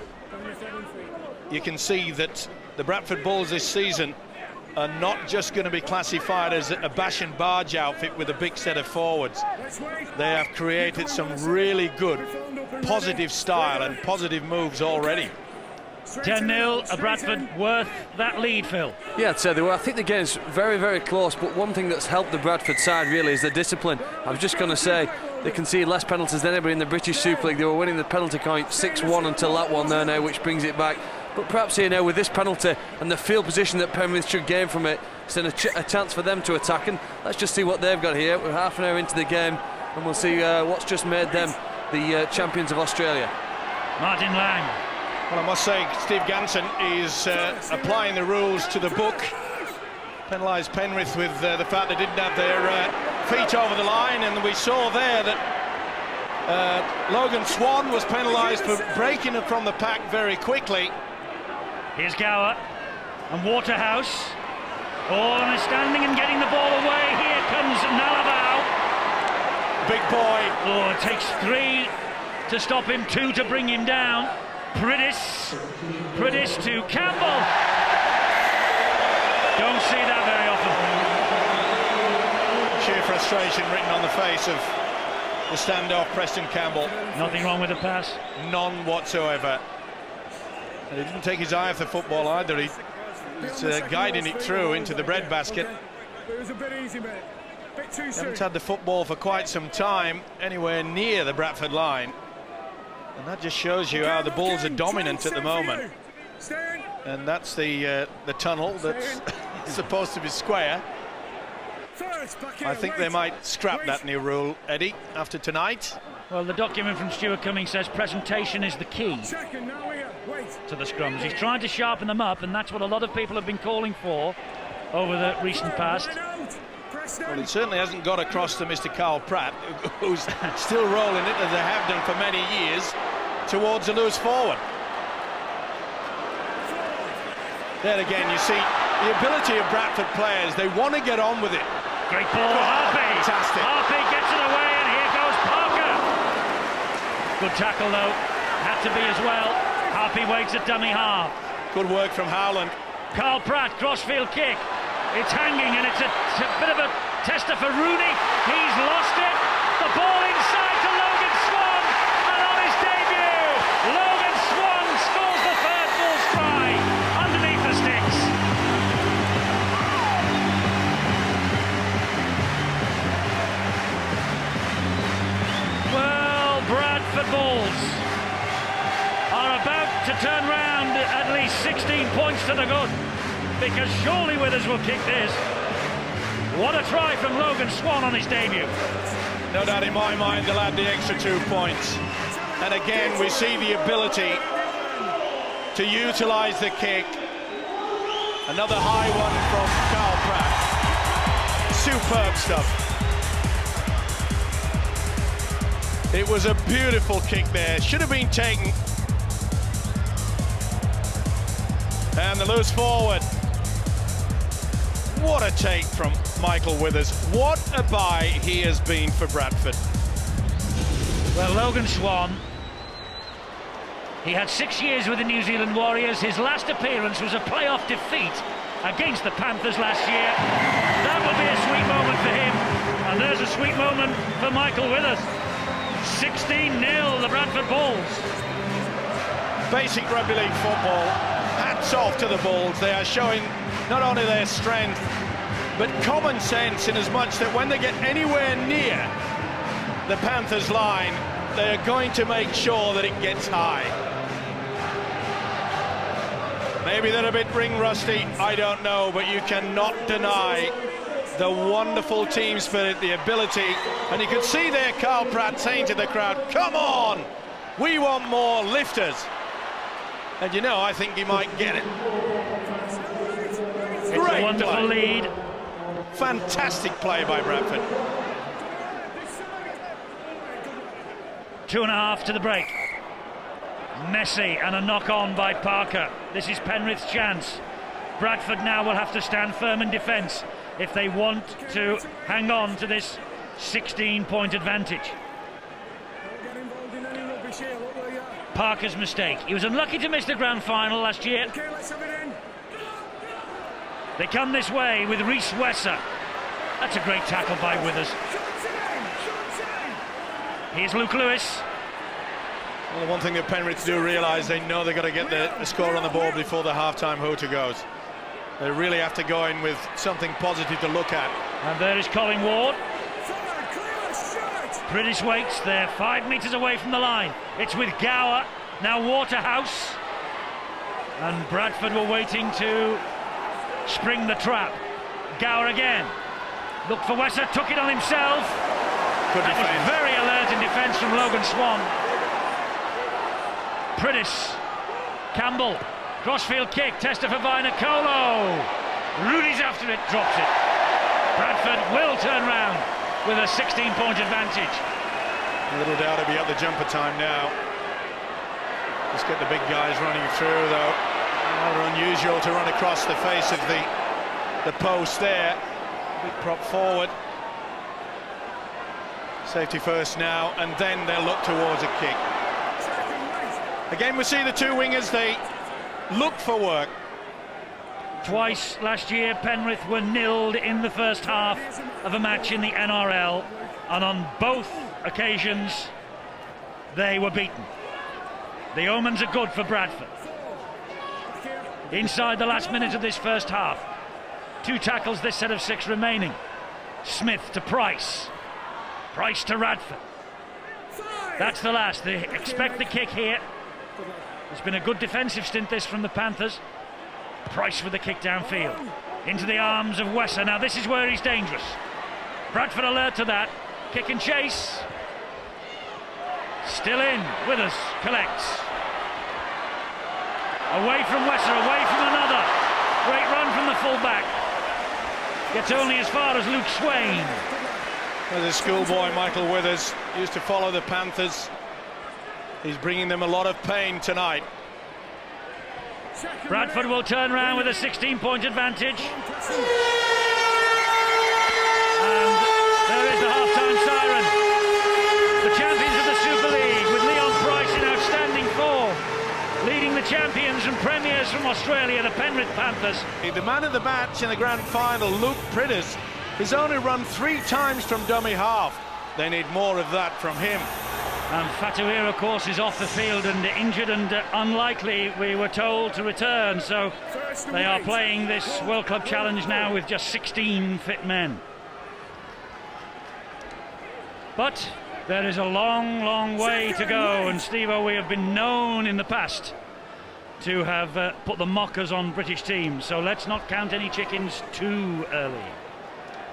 [SPEAKER 3] you can see that the Bradford Bulls this season are not just going to be classified as a bash and barge outfit with a big set of forwards. They have created some really good, positive style and positive moves already.
[SPEAKER 1] 10-0, a Bradford worth that lead, Phil.
[SPEAKER 2] Yeah, I'd say they were. I think the game's very, very close, but one thing that's helped the Bradford side really is the discipline. I was just going to say, they concede less penalties than anybody in the British Super League. They were winning the penalty count 6-1 until that one there now, which brings it back. But perhaps here now, with this penalty and the field position that Penrith should gain from it, it's then a chance for them to attack. And let's just see what they've got here. We're half an hour into the game, and we'll see what's just made them the champions of Australia.
[SPEAKER 1] Martin Lang.
[SPEAKER 3] Well, I must say, Steve Ganson is applying the rules to the book. Penalised Penrith with the fact they didn't have their feet over the line, and we saw there that Logan Swan was penalised for breaking it from the pack very quickly.
[SPEAKER 1] Here's Gower and Waterhouse. Oh, and they're standing and getting the ball away. Here comes Nalavau.
[SPEAKER 3] Big boy.
[SPEAKER 1] Oh, it takes 3 to stop him, 2 to bring him down. Pryce to Campbell. Don't see that very often.
[SPEAKER 3] Sheer frustration written on the face of the standoff Preston Campbell.
[SPEAKER 1] Nothing wrong with the pass.
[SPEAKER 3] None whatsoever. And he didn't take his eye off the football either. He's guiding it through into the breadbasket.
[SPEAKER 4] It was a bit easy, mate. Bit too soon.
[SPEAKER 3] Haven't had the football for quite some time anywhere near the Bradford line. And that just shows you how the Bulls are dominant at the moment. And that's the tunnel that's supposed to be square. I think they might scrap that new rule, Eddie, after tonight.
[SPEAKER 1] Well, the document from Stuart Cummings says presentation is the key to the scrums. He's trying to sharpen them up, and that's what a lot of people have been calling for over the recent past.
[SPEAKER 3] Well, it certainly hasn't got across to Mr. Carl Pratt, who's still rolling it, as they have done for many years, towards a loose forward. There again, you see the ability of Bradford players. They want to get on with it.
[SPEAKER 1] Great ball, Harpy.
[SPEAKER 3] Fantastic.
[SPEAKER 1] Harpy gets it away, and here goes Parker. Good tackle, though. Had to be as well. Harpy waits at dummy half.
[SPEAKER 3] Good work from Howland.
[SPEAKER 1] Carl Pratt, crossfield kick. It's hanging, and it's a bit of a tester for Rooney. He's lost it. The ball inside to Logan Swan, and on his debut, Logan Swan scores the third Bulls try underneath the sticks. Well, Bradford Bulls are about to turn round at least 16 points to the good, because surely Withers will kick this. What a try from Logan Swan on his debut.
[SPEAKER 3] No doubt in my mind they'll add the extra 2 points. And again we see the ability to utilise the kick. Another high one from Carl Pratt. Superb stuff. It was a beautiful kick there. Should have been taken. And the loose forward. What a take from Michael Withers. What a buy he has been for Bradford.
[SPEAKER 1] Well, Logan Swan, he had 6 years with the New Zealand Warriors. His last appearance was a playoff defeat against the Panthers last year. That will be a sweet moment for him. And there's a sweet moment for Michael Withers. 16-0, the Bradford Bulls.
[SPEAKER 3] Basic rugby league football. Hats off to the Bulls. They are showing not only their strength, but common sense, in as much that when they get anywhere near the Panthers' line, they are going to make sure that it gets high. Maybe they're a bit ring rusty, I don't know, but you cannot deny the wonderful team spirit, the ability, and you can see there Carl Pratt saying to the crowd, come on, we want more lifters. And you know, I think he might get it.
[SPEAKER 1] It's a wonderful lead.
[SPEAKER 3] Fantastic play by Bradford.
[SPEAKER 1] 2.5 to the break. Messi and a knock-on by Parker. This is Penrith's chance. Bradford now will have to stand firm in defence if they want to hang on to this 16-point advantage. Parker's mistake. He was unlucky to miss the grand final last year. They come this way with Rhys Wesser. That's a great tackle by Withers. Here's Luke Lewis.
[SPEAKER 3] Well, the one thing that Penrith do realise, they know they've got to get the score on the board before the half-time hooter goes. They really have to go in with something positive to look at.
[SPEAKER 1] And there is Colin Ward. British waits. They're 5 metres away from the line. It's with Gower, now Waterhouse. And Bradford were waiting to spring the trap. Gower again. Looked for Wesser, took it on himself.
[SPEAKER 3] Good
[SPEAKER 1] that
[SPEAKER 3] defense.
[SPEAKER 1] Was very alert in defence from Logan Swan. Pryce, Campbell, crossfield kick, Tester for Vinacolo. Rooney's after it, drops it. Bradford will turn round with a 16-point advantage.
[SPEAKER 3] Little doubt it'll be at the jumper time now. Just get the big guys running through, though. Rather unusual to run across the face of the post there. Big prop forward. Safety first now, and then they'll look towards a kick. Again, we see the two wingers, they look for work.
[SPEAKER 1] Twice last year, Penrith were nilled in the first half of a match in the NRL, and on both occasions, they were beaten. The omens are good for Bradford. Inside the last minute of this first half, 2 tackles, this set of 6 remaining. Smith to Pryce. Pryce to Radford. That's the last. They expect the kick here. There's been a good defensive stint this from the Panthers. Pryce with the kick downfield. Into the arms of Wesser. Now this is where he's dangerous. Bradford alert to that. Kick and chase. Still in. Withers collects. Away from Wesser, away from another. Great run from the fullback. Gets only as far as Luke Swain.
[SPEAKER 3] As a schoolboy, Michael Withers used to follow the Panthers. He's bringing them a lot of pain tonight.
[SPEAKER 1] Bradford will turn around with a 16-point advantage. And there is the half-time siren. The champions of the Super League, with Pryce in outstanding form, leading the champions and premiers from Australia, the Penrith Panthers.
[SPEAKER 3] The man of the match in the grand final, Luke Pryce, has only run 3 times from dummy half. They need more of that from him.
[SPEAKER 1] And Fatuir, of course, is off the field and injured and unlikely, we were told, to return. So they are playing this World Club Challenge now with just 16 fit men. But there is a long, long way to go, and Steve-O, we have been known in the past to have put the mockers on British teams, so let's not count any chickens too early.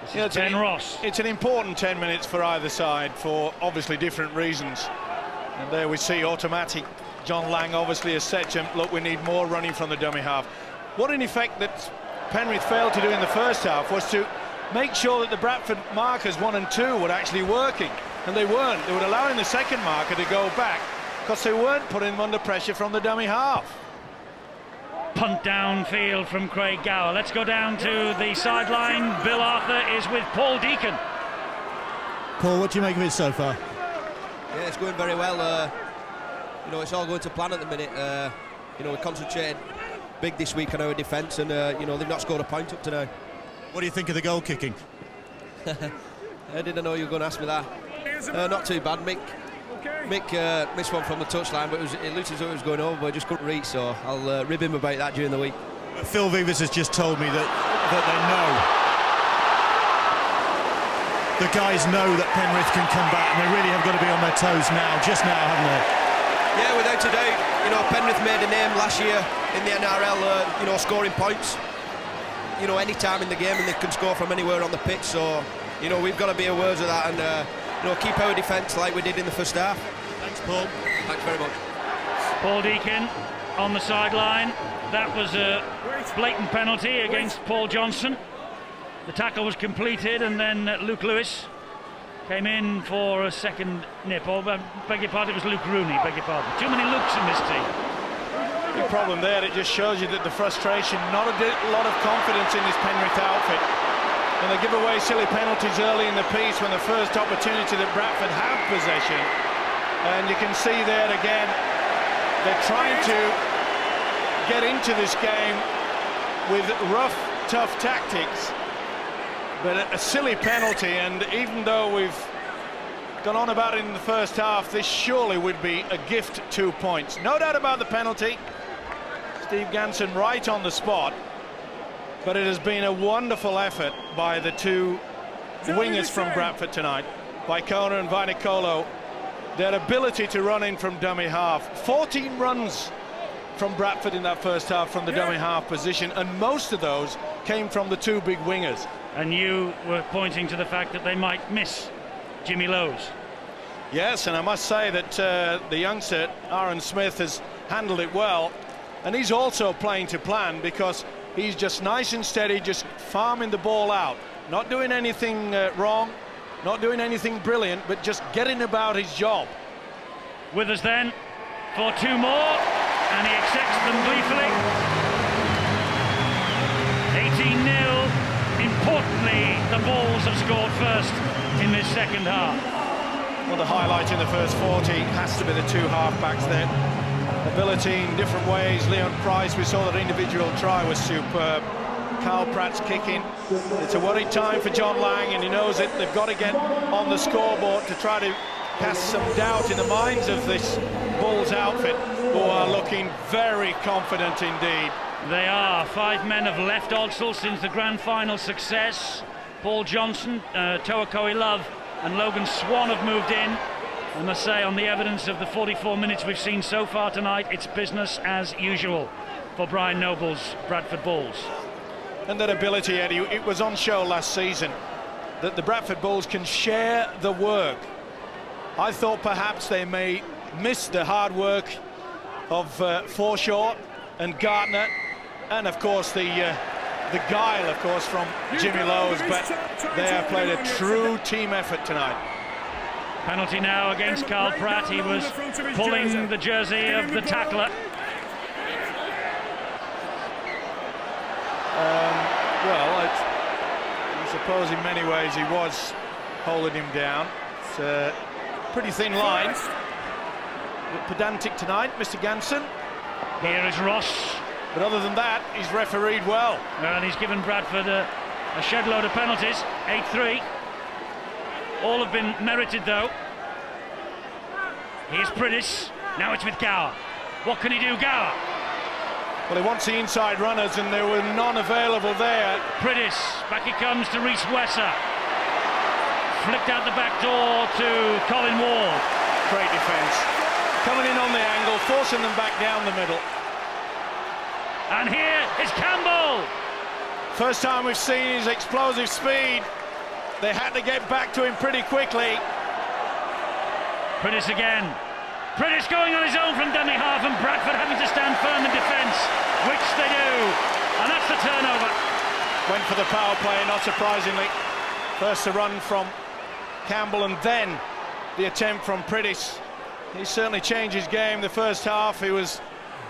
[SPEAKER 1] This is Ben Ross.
[SPEAKER 3] It's an important 10 minutes for either side for obviously different reasons. And there we see automatic. John Lang obviously has said to him, look, we need more running from the dummy half. What in effect that Penrith failed to do in the first half was to make sure that the Bradford markers 1 and 2 were actually working. And they weren't. They were allowing the second marker to go back because they weren't putting him under pressure from the dummy half.
[SPEAKER 1] Punt downfield from Craig Gower. Let's go down to the sideline. Bill Arthur is with Paul Deacon.
[SPEAKER 6] Paul, what do you make of it so far?
[SPEAKER 7] Yeah, it's going very well. You know, it's all going to plan at the minute. You know, we concentrated big this week on our defence, and you know, they've not scored a point up to now.
[SPEAKER 6] What do you think of the goal kicking?
[SPEAKER 7] I didn't know you were going to ask me that. Not too bad. Mick missed one from the touchline, but it looked as though it was going over, but I just couldn't reach, so I'll rib him about that during the week.
[SPEAKER 6] Phil Vivas has just told me that they know. The guys know that Penrith can come back, and they really have got to be on their toes now, just now, haven't they?
[SPEAKER 7] Yeah, without a doubt. You know, Penrith made a name last year in the NRL, you know, scoring points. You know, any time in the game, and they can score from anywhere on the pitch, so, you know, we've got to be aware of that, and you know, keep our defence like we did in the first half.
[SPEAKER 6] Thanks, Paul.
[SPEAKER 7] Thanks very much.
[SPEAKER 1] Paul Deacon on the sideline. That was a blatant penalty against Paul Johnson. The tackle was completed, and then Luke Lewis came in for a second nip. Oh, beg your pardon, it was Luke Rooney, beg your pardon. Too many Lukes in this team.
[SPEAKER 3] The problem there, it just shows you that the frustration, not a lot of confidence in this Penrith outfit. And they give away silly penalties early in the piece when the first opportunity that Bradford have possession. And you can see there again, they're trying to get into this game with rough, tough tactics. But a silly penalty, and even though we've gone on about it in the first half, this surely would be a gift 2 points. No doubt about the penalty. Steve Ganson right on the spot. But it has been a wonderful effort by the two wingers from Bradford tonight, by Kona and Vainikolo. Their ability to run in from dummy half. 14 runs from Bradford in that first half from the dummy half position, and most of those came from the two big wingers.
[SPEAKER 1] And you were pointing to the fact that they might miss Jimmy Lowes.
[SPEAKER 3] Yes, and I must say that the youngster, Aaron Smith, has handled it well. And he's also playing to plan, because he's just nice and steady, just farming the ball out. Not doing anything wrong, not doing anything brilliant, but just getting about his job.
[SPEAKER 1] With us then for 2 more, and he accepts them gleefully. 18-0. Importantly, the Bulls have scored first in this second half.
[SPEAKER 3] Well, the highlight in the first 40 has to be the two half-backs there. Ability in different ways. Leon Pryce, we saw that individual try was superb. Carl Pratt's kicking. It's a worried time for John Lang, and he knows it. They've got to get on the scoreboard to try to cast some doubt in the minds of this Bulls outfit, who are looking very confident indeed.
[SPEAKER 1] They are. 5 men have left Odsal since the grand final success. Paul Johnson, Toakoi Love and Logan Swan have moved in. I must say, on the evidence of the 44 minutes we've seen so far tonight, it's business as usual for Brian Noble's Bradford Bulls.
[SPEAKER 3] And that ability, Eddie, it was on show last season, that the Bradford Bulls can share the work. I thought perhaps they may miss the hard work of Forshaw and Gardner, and of course the guile, of course, from Jimmy Lowes, but they have played a true team effort tonight.
[SPEAKER 1] Penalty now against Carl Pratt. He was pulling the jersey of the tackler.
[SPEAKER 3] suppose in many ways he was holding him down. It's a pretty thin line. A bit pedantic tonight, Mr. Ganson.
[SPEAKER 1] Here is Ross.
[SPEAKER 3] But other than that, he's refereed well.
[SPEAKER 1] And he's given Bradford a shed load of penalties, 8-3. All have been merited though. Here's Pryce. Now it's with Gower. What can he do, Gower?
[SPEAKER 3] Well, he wants the inside runners, and there were none available there.
[SPEAKER 1] Pryce, back he comes to Rhys Wesser. Flicked out the back door to Colin Ward.
[SPEAKER 3] Great defence. Coming in on the angle, forcing them back down the middle.
[SPEAKER 1] And here is Campbell.
[SPEAKER 3] First time we've seen his explosive speed. They had to get back to him pretty quickly.
[SPEAKER 1] Pryce again. Pryce going on his own from dummy half, and Bradford having to stand firm in defence, which they do. And that's the turnover.
[SPEAKER 3] Went for the power play, not surprisingly. First the run from Campbell, and then the attempt from Pryce. He certainly changed his game. The first half he was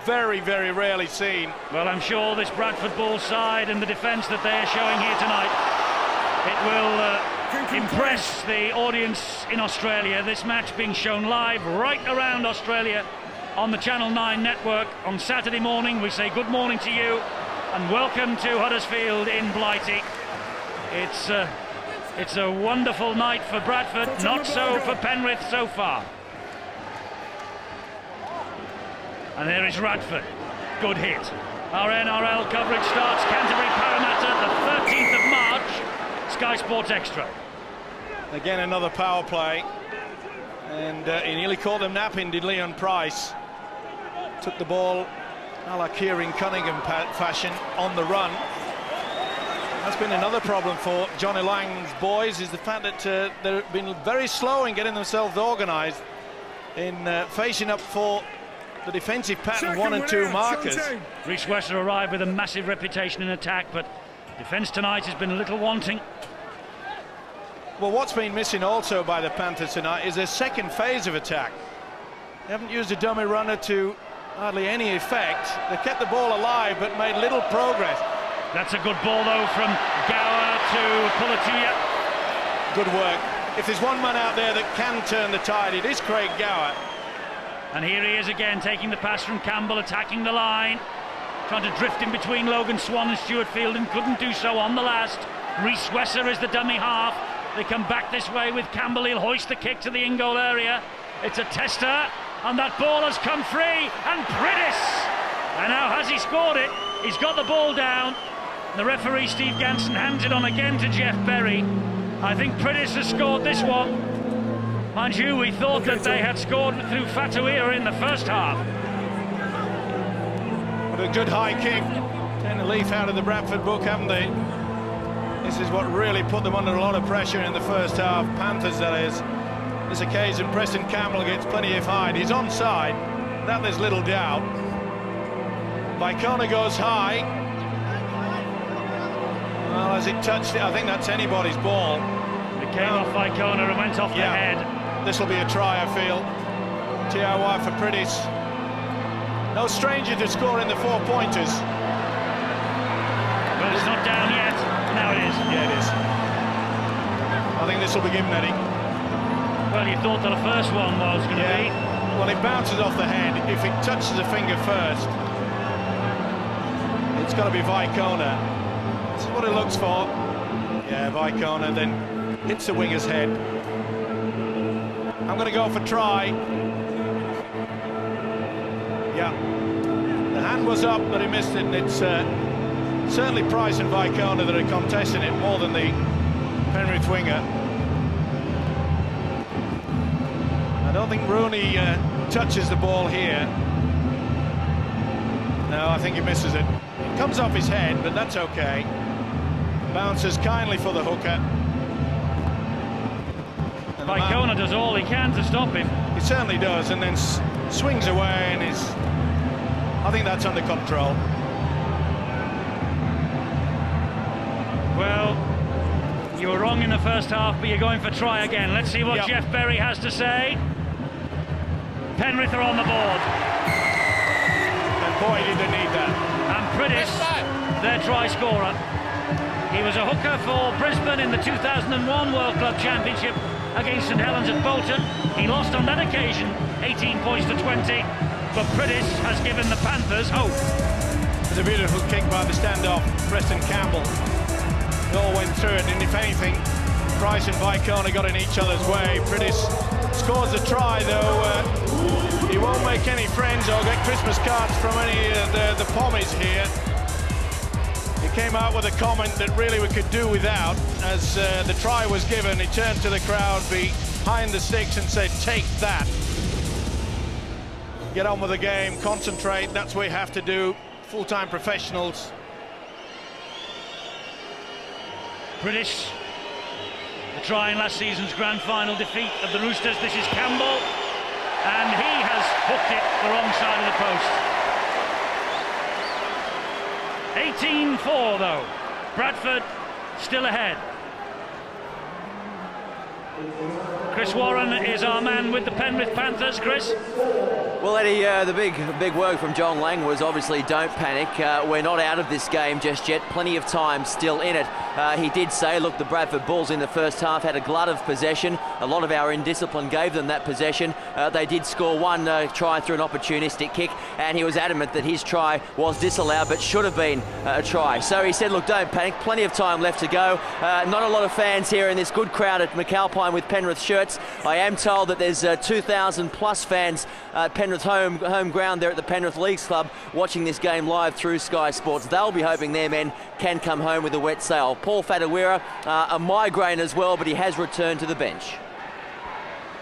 [SPEAKER 3] very, very rarely seen.
[SPEAKER 1] Well, I'm sure this Bradford Bulls side and the defence that they are showing here tonight, it will impress the audience in Australia. This match being shown live right around Australia on the Channel 9 network on Saturday morning. We say good morning to you and welcome to Huddersfield in Blighty. It's a wonderful night for Bradford, not so for Penrith so far. And there is Radford. Good hit. Our NRL coverage starts Canterbury Parramatta the 13th of March. Sky Sports Extra.
[SPEAKER 3] Again, another power play. And he nearly caught them napping, did Leon Pryce. Took the ball a la Kieran Cunningham fashion on the run. That's been another problem for Johnny Lang's boys, is the fact that they've been very slow in getting themselves organised in facing up for the defensive pattern 1 and 2 markers.
[SPEAKER 1] Rhys Wesser arrived with a massive reputation in attack, but defence tonight has been a little wanting.
[SPEAKER 3] Well, what's been missing also by the Panthers tonight is a second phase of attack. They haven't used a dummy runner to hardly any effect. They kept the ball alive but made little progress.
[SPEAKER 1] That's a good ball though from Gower to Pulatuya.
[SPEAKER 3] Good work. If there's one man out there that can turn the tide, it is Craig Gower.
[SPEAKER 1] And here he is again, taking the pass from Campbell, attacking the line, trying to drift in between Logan Swan and Stuart Field, and couldn't do so on the last. Rhys Wesser is the dummy half. They come back this way with Campbell. He'll hoist the kick to the in-goal area. It's a tester, and that ball has come free, and Pryce! And now has he scored it? He's got the ball down. The referee, Steve Ganson, hands it on again to Jeff Berry. I think Pryce has scored this one. Mind you, we thought that they had scored through Fatuia in the first half.
[SPEAKER 3] What a good high kick. Taken a leaf out of the Bradford book, haven't they? This is what really put them under a lot of pressure in the first half. Panthers, that is. This occasion, Preston Campbell gets plenty of hide. He's onside, that there's little doubt. Vicona goes high. Well, as it touched it, I think that's anybody's ball.
[SPEAKER 1] It came off Vicona and went off the head.
[SPEAKER 3] This will be a try, I feel. TRY for Pryce. No stranger to scoring the 4-pointers.
[SPEAKER 1] But it's not down yet. Now it is.
[SPEAKER 3] Yeah, it is. I think this will be given, Eddie.
[SPEAKER 1] Well, you thought that the first one was going to be.
[SPEAKER 3] Well, it bounces off the head. If it touches the finger first, it's got to be Vicona. This is what it looks for. Yeah, Vicona then hits the winger's head. I'm going to go for try. Yeah. The hand was up, but he missed it, and it's certainly Pryce and Vicona that are contesting it more than the Penrith winger. I don't think Rooney touches the ball here. No, I think he misses it. It comes off his head, but that's okay. Bounces kindly for the hooker.
[SPEAKER 1] Vicona does all he can to stop him.
[SPEAKER 3] He certainly does, and then swings away, and I think that's under control.
[SPEAKER 1] Well, you were wrong in the first half, but you're going for try again. Let's see what Jeff Berry has to say. Penrith are on the board.
[SPEAKER 3] And boy, did they need that.
[SPEAKER 1] And Pryce, their try scorer. He was a hooker for Brisbane in the 2001 World Club Championship against St Helens at Bolton. He lost on that occasion, 18 points to 20, but Pryce has given the Panthers hope.
[SPEAKER 3] It's a beautiful kick by the standoff, Preston Campbell. They all went through it, and if anything, Pryce and Vicona got in each other's way. Pryce scores a try, though he won't make any friends or get Christmas cards from any of the pommies here. He came out with a comment that really we could do without. As the try was given, he turned to the crowd behind the sticks and said, "Take that. Get on with the game, concentrate, that's what we have to do, full-time professionals."
[SPEAKER 1] British, the try in last season's grand final defeat of the Roosters. This is Campbell, and he has hooked it the wrong side of the post. 18-4 though. Bradford still ahead. Chris Warren is our man with the Penrith Panthers. Chris?
[SPEAKER 5] Well, Eddie, the big word from John Lang was obviously don't panic. We're not out of this game just yet. Plenty of time still in it. He did say, look, the Bradford Bulls in the first half had a glut of possession. A lot of our indiscipline gave them that possession. They did score one try through an opportunistic kick, and he was adamant that his try was disallowed but should have been a try. So he said, look, don't panic. Plenty of time left to go. Not a lot of fans here in this good crowd at McAlpine with Penrith shirts. I am told that there's 2,000 plus fans at Penrith home ground there at the Penrith Leagues Club watching this game live through Sky Sports. They'll be hoping their men can come home with a wet sail. Paul Fatawira, a migraine as well, but he has returned to the bench.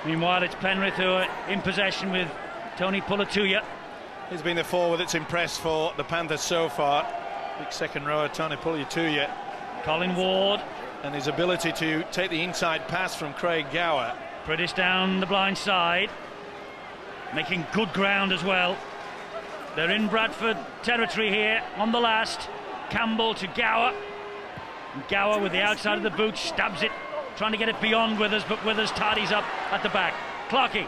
[SPEAKER 1] Meanwhile, it's Penrith who are in possession with Tony Pulatuya.
[SPEAKER 3] He's been the forward that's impressed for the Panthers so far. Big second rower, Tony Pulatuya.
[SPEAKER 1] Colin Ward.
[SPEAKER 3] And his ability to take the inside pass from Craig Gower.
[SPEAKER 1] British down the blind side, making good ground as well. They're in Bradford territory here on the last. Campbell to Gower. And Gower with the outside of the boot stabs it, trying to get it beyond Withers, but Withers tidies up at the back. Clarkey.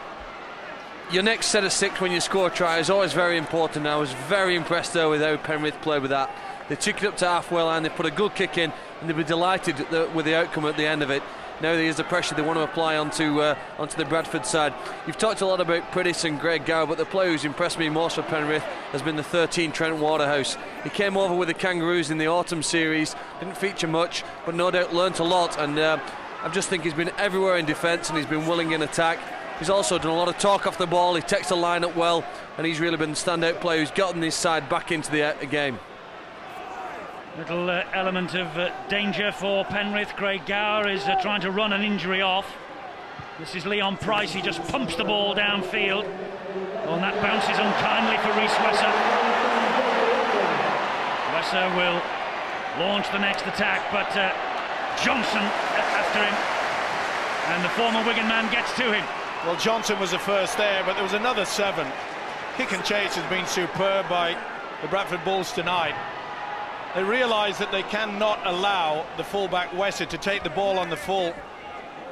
[SPEAKER 2] Your next set of six when you score a try is always very important. I was very impressed though with how Penrith played with that. They took it up to halfway line, they put a good kick in, and they'll be delighted with the outcome at the end of it. Now there's the pressure they want to apply onto the Bradford side. You've talked a lot about Pryce and Greg Gower, but the player who's impressed me most for Penrith has been the 13 Trent Waterhouse. He came over with the Kangaroos in the autumn series, didn't feature much, but no doubt learnt a lot, and I just think he's been everywhere in defence and he's been willing in attack. He's also done a lot of talk off the ball, he takes the line up well, and he's really been the standout player who's gotten his side back into the game.
[SPEAKER 1] Little element of danger for Penrith. Craig Gower is trying to run an injury off. This is Leon Pryce. He just pumps the ball downfield. Oh, and that bounces unkindly for Rhys Wesser. Wesser will launch the next attack, but Johnson after him. And the former Wigan man gets to him.
[SPEAKER 3] Well, Johnson was the first there, but there was another 7. Kick and chase has been superb by the Bradford Bulls tonight. They realise that they cannot allow the fullback Wesser to take the ball on the full,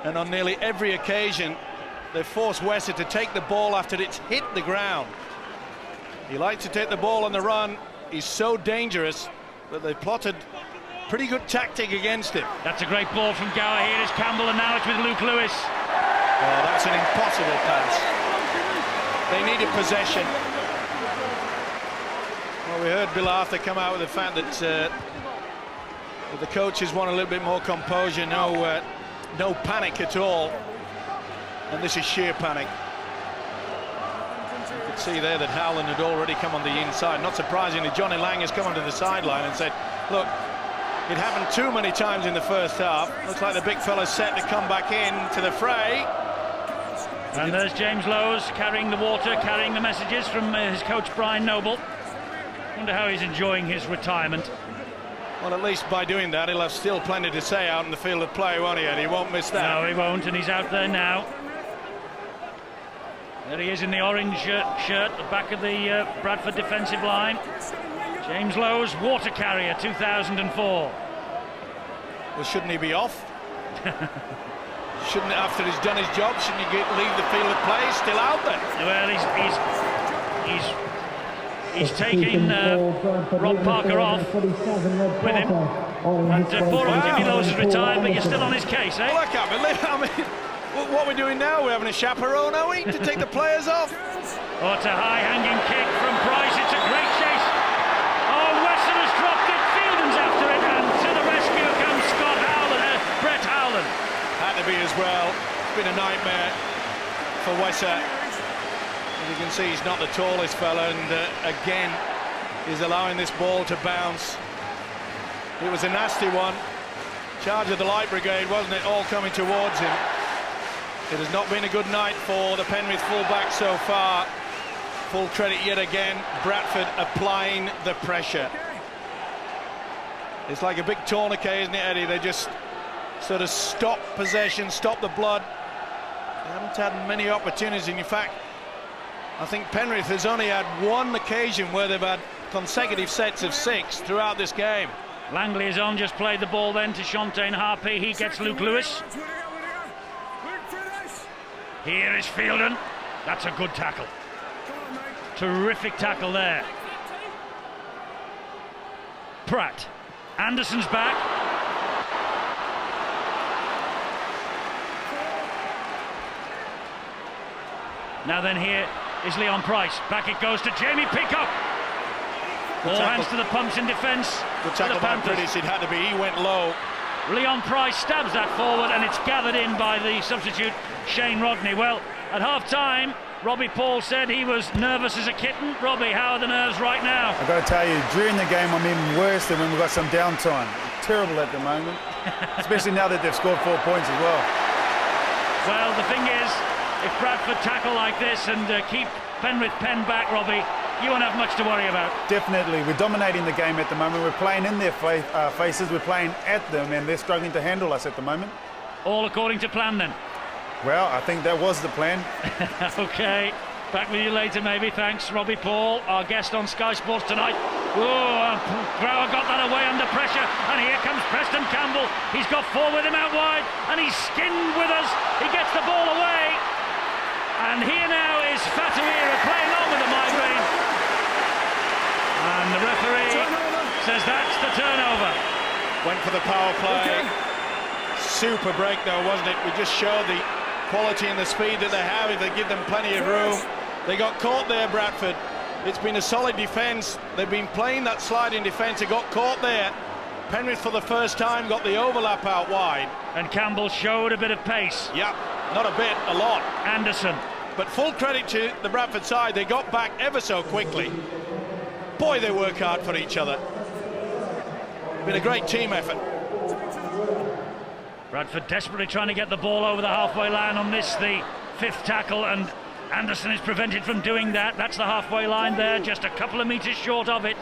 [SPEAKER 3] and on nearly every occasion they force Wesser to take the ball after it's hit the ground. He likes to take the ball on the run. He's so dangerous that they plotted pretty good tactic against him.
[SPEAKER 1] That's a great ball from Gower. Here is Campbell, and now it's with Luke Lewis.
[SPEAKER 3] Oh, that's an impossible pass. They needed possession. Well, we heard Bill Arthur come out with the fact that the coaches want a little bit more composure, no panic at all, and this is sheer panic. You could see there that Howland had already come on the inside. Not surprisingly, Johnny Lang has come onto the sideline and said, look, it happened too many times in the first half. Looks like the big fella's set to come back in to the fray.
[SPEAKER 1] And there's James Lowes carrying the water, carrying the messages from his coach Brian Noble. Wonder how he's enjoying his retirement.
[SPEAKER 3] Well, at least by doing that, he'll have still plenty to say out in the field of play, won't he, Eddie? He won't miss that.
[SPEAKER 1] No, he won't, and he's out there now. There he is in the orange shirt, the back of the Bradford defensive line. James Lowes, water carrier, 2004.
[SPEAKER 3] Well, shouldn't he be off? Shouldn't, after he's done his job, shouldn't he leave the field of play? He's still out there.
[SPEAKER 1] Well, he's He's taking Rob Parker off with him. And poor old Jimmy Lowes has retired, but you're still on his case, eh?
[SPEAKER 3] Well, I can't believe it. I mean, what we're doing now, we're having a chaperone, are we, to take the players off?
[SPEAKER 1] Oh, it's a high-hanging kick from Pryce. It's a great chase. Oh, Wesson has dropped it. Fielden's after it, and to the rescue comes Brett Howland.
[SPEAKER 3] Had to be as well. It's been a nightmare for Wesson. As you can see, he's not the tallest fella, and again, he's allowing this ball to bounce. It was a nasty one. Charge of the Light Brigade, wasn't it? All coming towards him. It has not been a good night for the Penrith fullback so far. Full credit yet again, Bradford applying the pressure. It's like a big tourniquet, isn't it, Eddie? They just sort of stop possession, stop the blood. They haven't had many opportunities. In fact, I think Penrith has only had one occasion where they've had consecutive sets of 6 throughout this game.
[SPEAKER 1] Langley is on, just played the ball then to Shontaine Harpy. He gets Luke Lewis. Here is Fielden. That's a good tackle. Terrific tackle there. Pratt. Anderson's back. Now then, here is Leon Pryce. Back it goes to Jamie Peacock. All hands to the pumps in defence.
[SPEAKER 3] Good tackle by Pryce, it had to be. He went low.
[SPEAKER 1] Leon Pryce stabs that forward, and it's gathered in by the substitute Shane Rodney. Well, at half-time, Robbie Paul said he was nervous as a kitten. Robbie, how are the nerves right now?
[SPEAKER 8] I've got to tell you, during the game I'm even worse than when we've got some downtime. Terrible at the moment, especially now that they've scored 4 points as well.
[SPEAKER 1] Well, the thing is, if Bradford tackle like this and keep Penrith penned back, Robbie, you won't have much to worry about.
[SPEAKER 8] Definitely. We're dominating the game at the moment. We're playing in their faces, we're playing at them, and they're struggling to handle us at the moment.
[SPEAKER 1] All according to plan, then?
[SPEAKER 8] Well, I think that was the plan.
[SPEAKER 1] OK. Back with you later, maybe. Thanks, Robbie Paul, our guest on Sky Sports tonight. Oh, Grower got that away under pressure, and here comes Preston Campbell. He's got 4 with him out wide, and he's skinned with us. He gets the ball away, and here now is Fatuira playing on with a migraine. And the referee says that's the turnover.
[SPEAKER 3] Went for the power play. Super break though, wasn't it? We just showed the quality and the speed that they have if they give them plenty of room. They got caught there, Bradford. It's been a solid defence. They've been playing that sliding defence. They got caught there. Penrith for the first time got the overlap out wide.
[SPEAKER 1] And Campbell showed a bit of pace.
[SPEAKER 3] Yeah, not a bit, a lot.
[SPEAKER 1] Anderson.
[SPEAKER 3] But full credit to the Bradford side. They got back ever so quickly. Boy, they work hard for each other. Been a great team effort.
[SPEAKER 1] Bradford desperately trying to get the ball over the halfway line on this, the 5th tackle, and Anderson is prevented from doing that. That's the halfway line there, just a couple of metres short of it.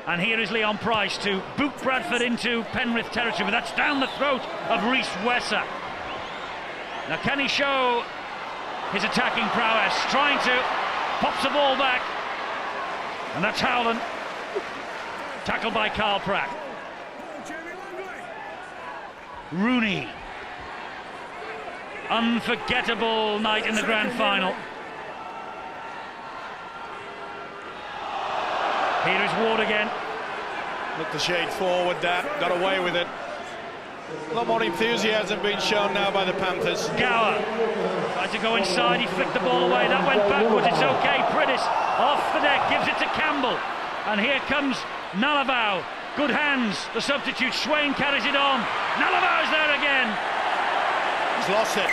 [SPEAKER 1] And here is Leon Pryce to boot Bradford into Penrith territory, but that's down the throat of Rhys Wesser. Now, can he show his attacking prowess? Trying to, pops the ball back, and that's Howland. Tackled by Carl Pratt. Rooney. Unforgettable night in the grand final. Here is Ward again.
[SPEAKER 3] Looked a shade forward, that got away with it. A lot more enthusiasm being shown now by the Panthers.
[SPEAKER 1] Gower tried to go inside, he flicked the ball away, that went backwards, it's okay. Pryce off the deck, gives it to Campbell, and here comes Nalavau. Good hands, the substitute Swain carries it on. Nalavau's there again.
[SPEAKER 3] He's lost it.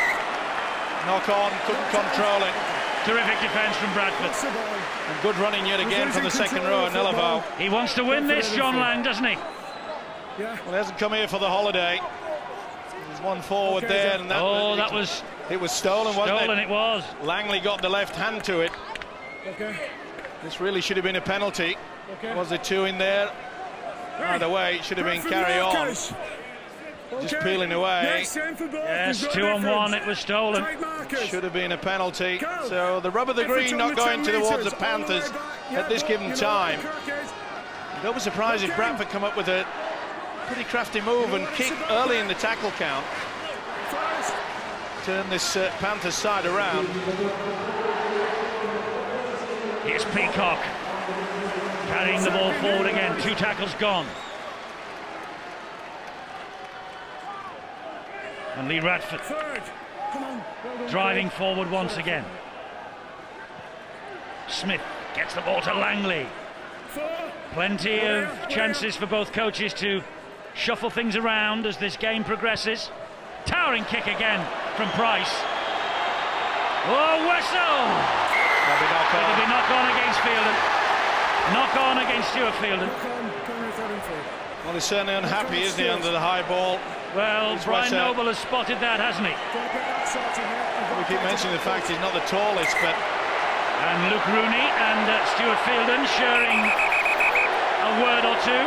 [SPEAKER 3] Knock on, couldn't control it.
[SPEAKER 1] Terrific defence from Bradford.
[SPEAKER 3] And good running yet again from the second row, Nalavau.
[SPEAKER 1] He wants to win this, John Lang, doesn't he?
[SPEAKER 3] Well, he hasn't come here for the holiday. There's one forward there, and that
[SPEAKER 1] was...
[SPEAKER 3] It was stolen, wasn't it?
[SPEAKER 1] Stolen, it was.
[SPEAKER 3] Langley got the left hand to it.
[SPEAKER 4] Okay.
[SPEAKER 3] This really should have been a penalty. Was there 2 in there? Either way, it should have been carry on. Just peeling away.
[SPEAKER 1] Yes, 2 on 1, it was stolen.
[SPEAKER 3] Should have been a penalty. So the rub of the green not going towards the Panthers at this given time. Don't be surprised if Bradford come up with a pretty crafty move and kick early in the tackle count. Turn this Panthers side around.
[SPEAKER 1] Here's It's Peacock carrying the ball forward again. 2 tackles gone. And Lee Radford driving forward once again. Smith gets the ball to Langley. Plenty of chances for both coaches to shuffle things around as this game progresses. Towering kick again from Pryce. Oh, whistle! It'll be knock on against Fielden. Knock on against Stuart Fielden.
[SPEAKER 3] Well, he's certainly unhappy, isn't he, under the high ball?
[SPEAKER 1] Well, Brian Noble has spotted that, hasn't he?
[SPEAKER 3] We keep mentioning the fact he's not the tallest, but...
[SPEAKER 1] And Luke Rooney and Stuart Fielden sharing a word or two.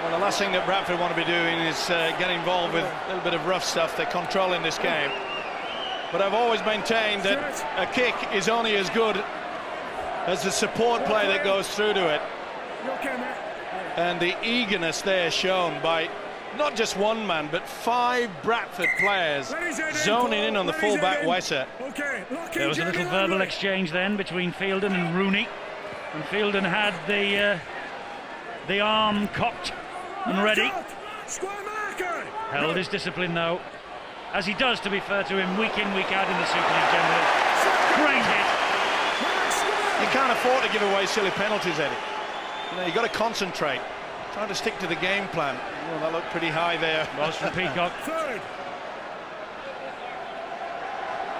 [SPEAKER 3] Well, the last thing that Bradford want to be doing is get involved with a little bit of rough stuff. They're controlling this game. But I've always maintained that a kick is only as good as the support play that goes through to it. And the eagerness there shown by not just one man, but 5 Bradford players zoning in on the full-back Wesser.
[SPEAKER 1] There was a little verbal exchange then between Fielden and Rooney. And Fielden had the arm cocked and ready. Held his discipline though, as he does, to be fair to him, week in, week out in the Super League generally. Great hit.
[SPEAKER 3] You can't afford to give away silly penalties, Eddie. You know, you've got to concentrate. Trying to stick to the game plan. Oh, that looked pretty high there.
[SPEAKER 1] Was from Peacock.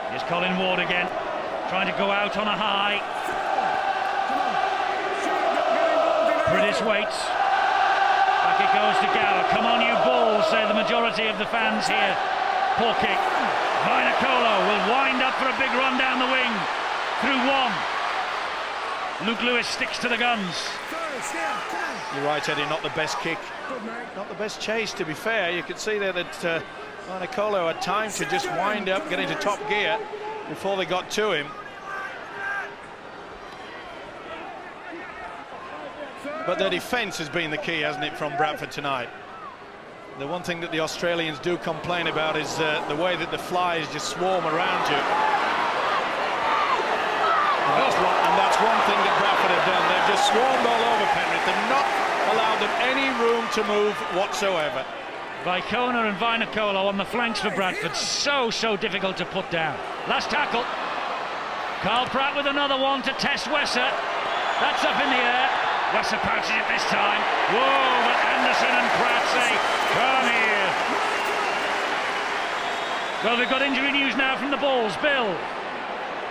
[SPEAKER 1] Here's Colin Ward again, trying to go out on a high. Pryce waits. Back it goes to Gower. Come on, you Bulls, say the majority of the fans here. Poor kick. Vinacolo will wind up for a big run down the wing. Through one. Luke Lewis sticks to the guns.
[SPEAKER 3] You're right, Eddie, not the best kick. Not the best chase, to be fair. You could see there that Vinacolo had time to just wind up, get into top gear before they got to him. But their defence has been the key, hasn't it, from Bradford tonight? The one thing that the Australians do complain about is the way that the flies just swarm around you. And that's one thing that Bradford have done. They've just swarmed all over Penrith. They've not allowed them any room to move whatsoever.
[SPEAKER 1] Vicona and Vinacolo on the flanks for Bradford. So difficult to put down. Last tackle. Carl Pratt with another one to test Wesser. That's up in the air. Wesser pouches it this time. Whoa, but Anderson and Pratt say, come here. Well, we've got injury news now from the Bulls. Bill.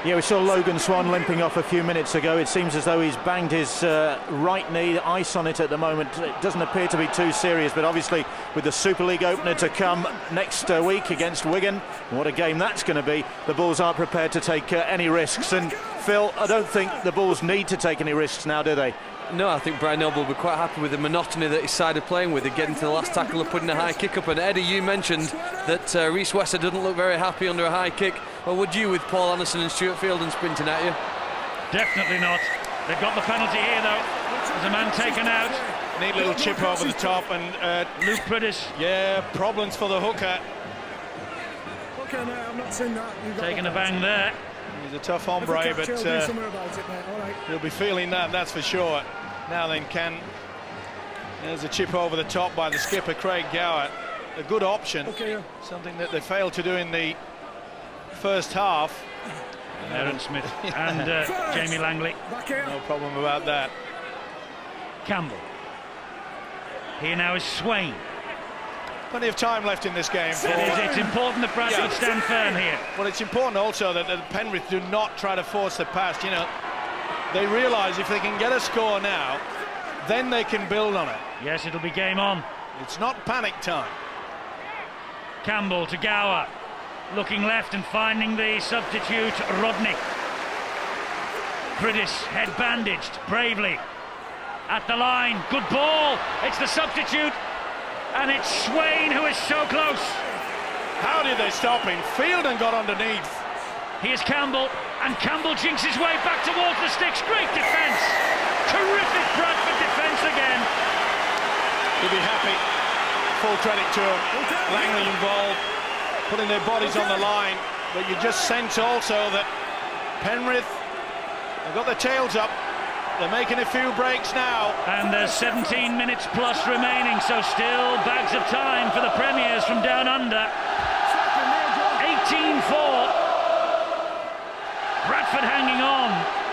[SPEAKER 9] Yeah, we saw Logan Swan limping off a few minutes ago. It seems as though he's banged his right knee, ice on it at the moment. It doesn't appear to be too serious, but obviously with the Super League opener to come next week against Wigan, what a game that's going to be. The Bulls aren't prepared to take any risks. And Phil, I don't think the Bulls need to take any risks now, do they?
[SPEAKER 2] No, I think Brian Noble will be quite happy with the monotony that his side are playing with. They're getting to the last tackle and putting a high kick up. And Eddie, you mentioned that Rhys Wesser doesn't look very happy under a high kick. Or would you, with Paul Anderson and Stuart Fielden sprinting at you?
[SPEAKER 1] Definitely not. They've got the penalty here though. There's a man taken out.
[SPEAKER 3] Neat little chip over the top, and
[SPEAKER 1] Luke Pryce.
[SPEAKER 3] Yeah, problems for the hooker.
[SPEAKER 4] Okay, mate, I've not seen that.
[SPEAKER 1] Taking a bang there.
[SPEAKER 3] He's a tough hombre, but he'll be feeling that, that's for sure. Now then, there's a chip over the top by the skipper, Craig Gower. A good option, something that they failed to do in the first half.
[SPEAKER 1] Aaron Smith and Jamie Langley.
[SPEAKER 3] No problem about that.
[SPEAKER 1] Campbell. Here now is Swain.
[SPEAKER 3] Plenty of time left in this game.
[SPEAKER 1] It's important that Bradford stand firm here.
[SPEAKER 3] Well, it's important also that the Penrith do not try to force the pass. You know, they realise if they can get a score now, then they can build on it.
[SPEAKER 1] Yes, it'll be game on.
[SPEAKER 3] It's not panic time.
[SPEAKER 1] Campbell to Gower. Looking left and finding the substitute, Rodney. Pryce, head bandaged, bravely. At the line, good ball. It's the substitute. And it's Swain who is so close.
[SPEAKER 3] How did they stop him? Fielden got underneath.
[SPEAKER 1] Here's Campbell, and Campbell jinks his way back towards the sticks. Great defence. Terrific Bradford defence again.
[SPEAKER 3] He'll be happy. Full credit to him. Langley involved, putting their bodies on the line. But you just sense also that Penrith They've got their tails up. They're making a few breaks now.
[SPEAKER 1] And there's 17 minutes plus remaining, so still bags of time for the Premiers from down under. 18-4. Bradford hanging on.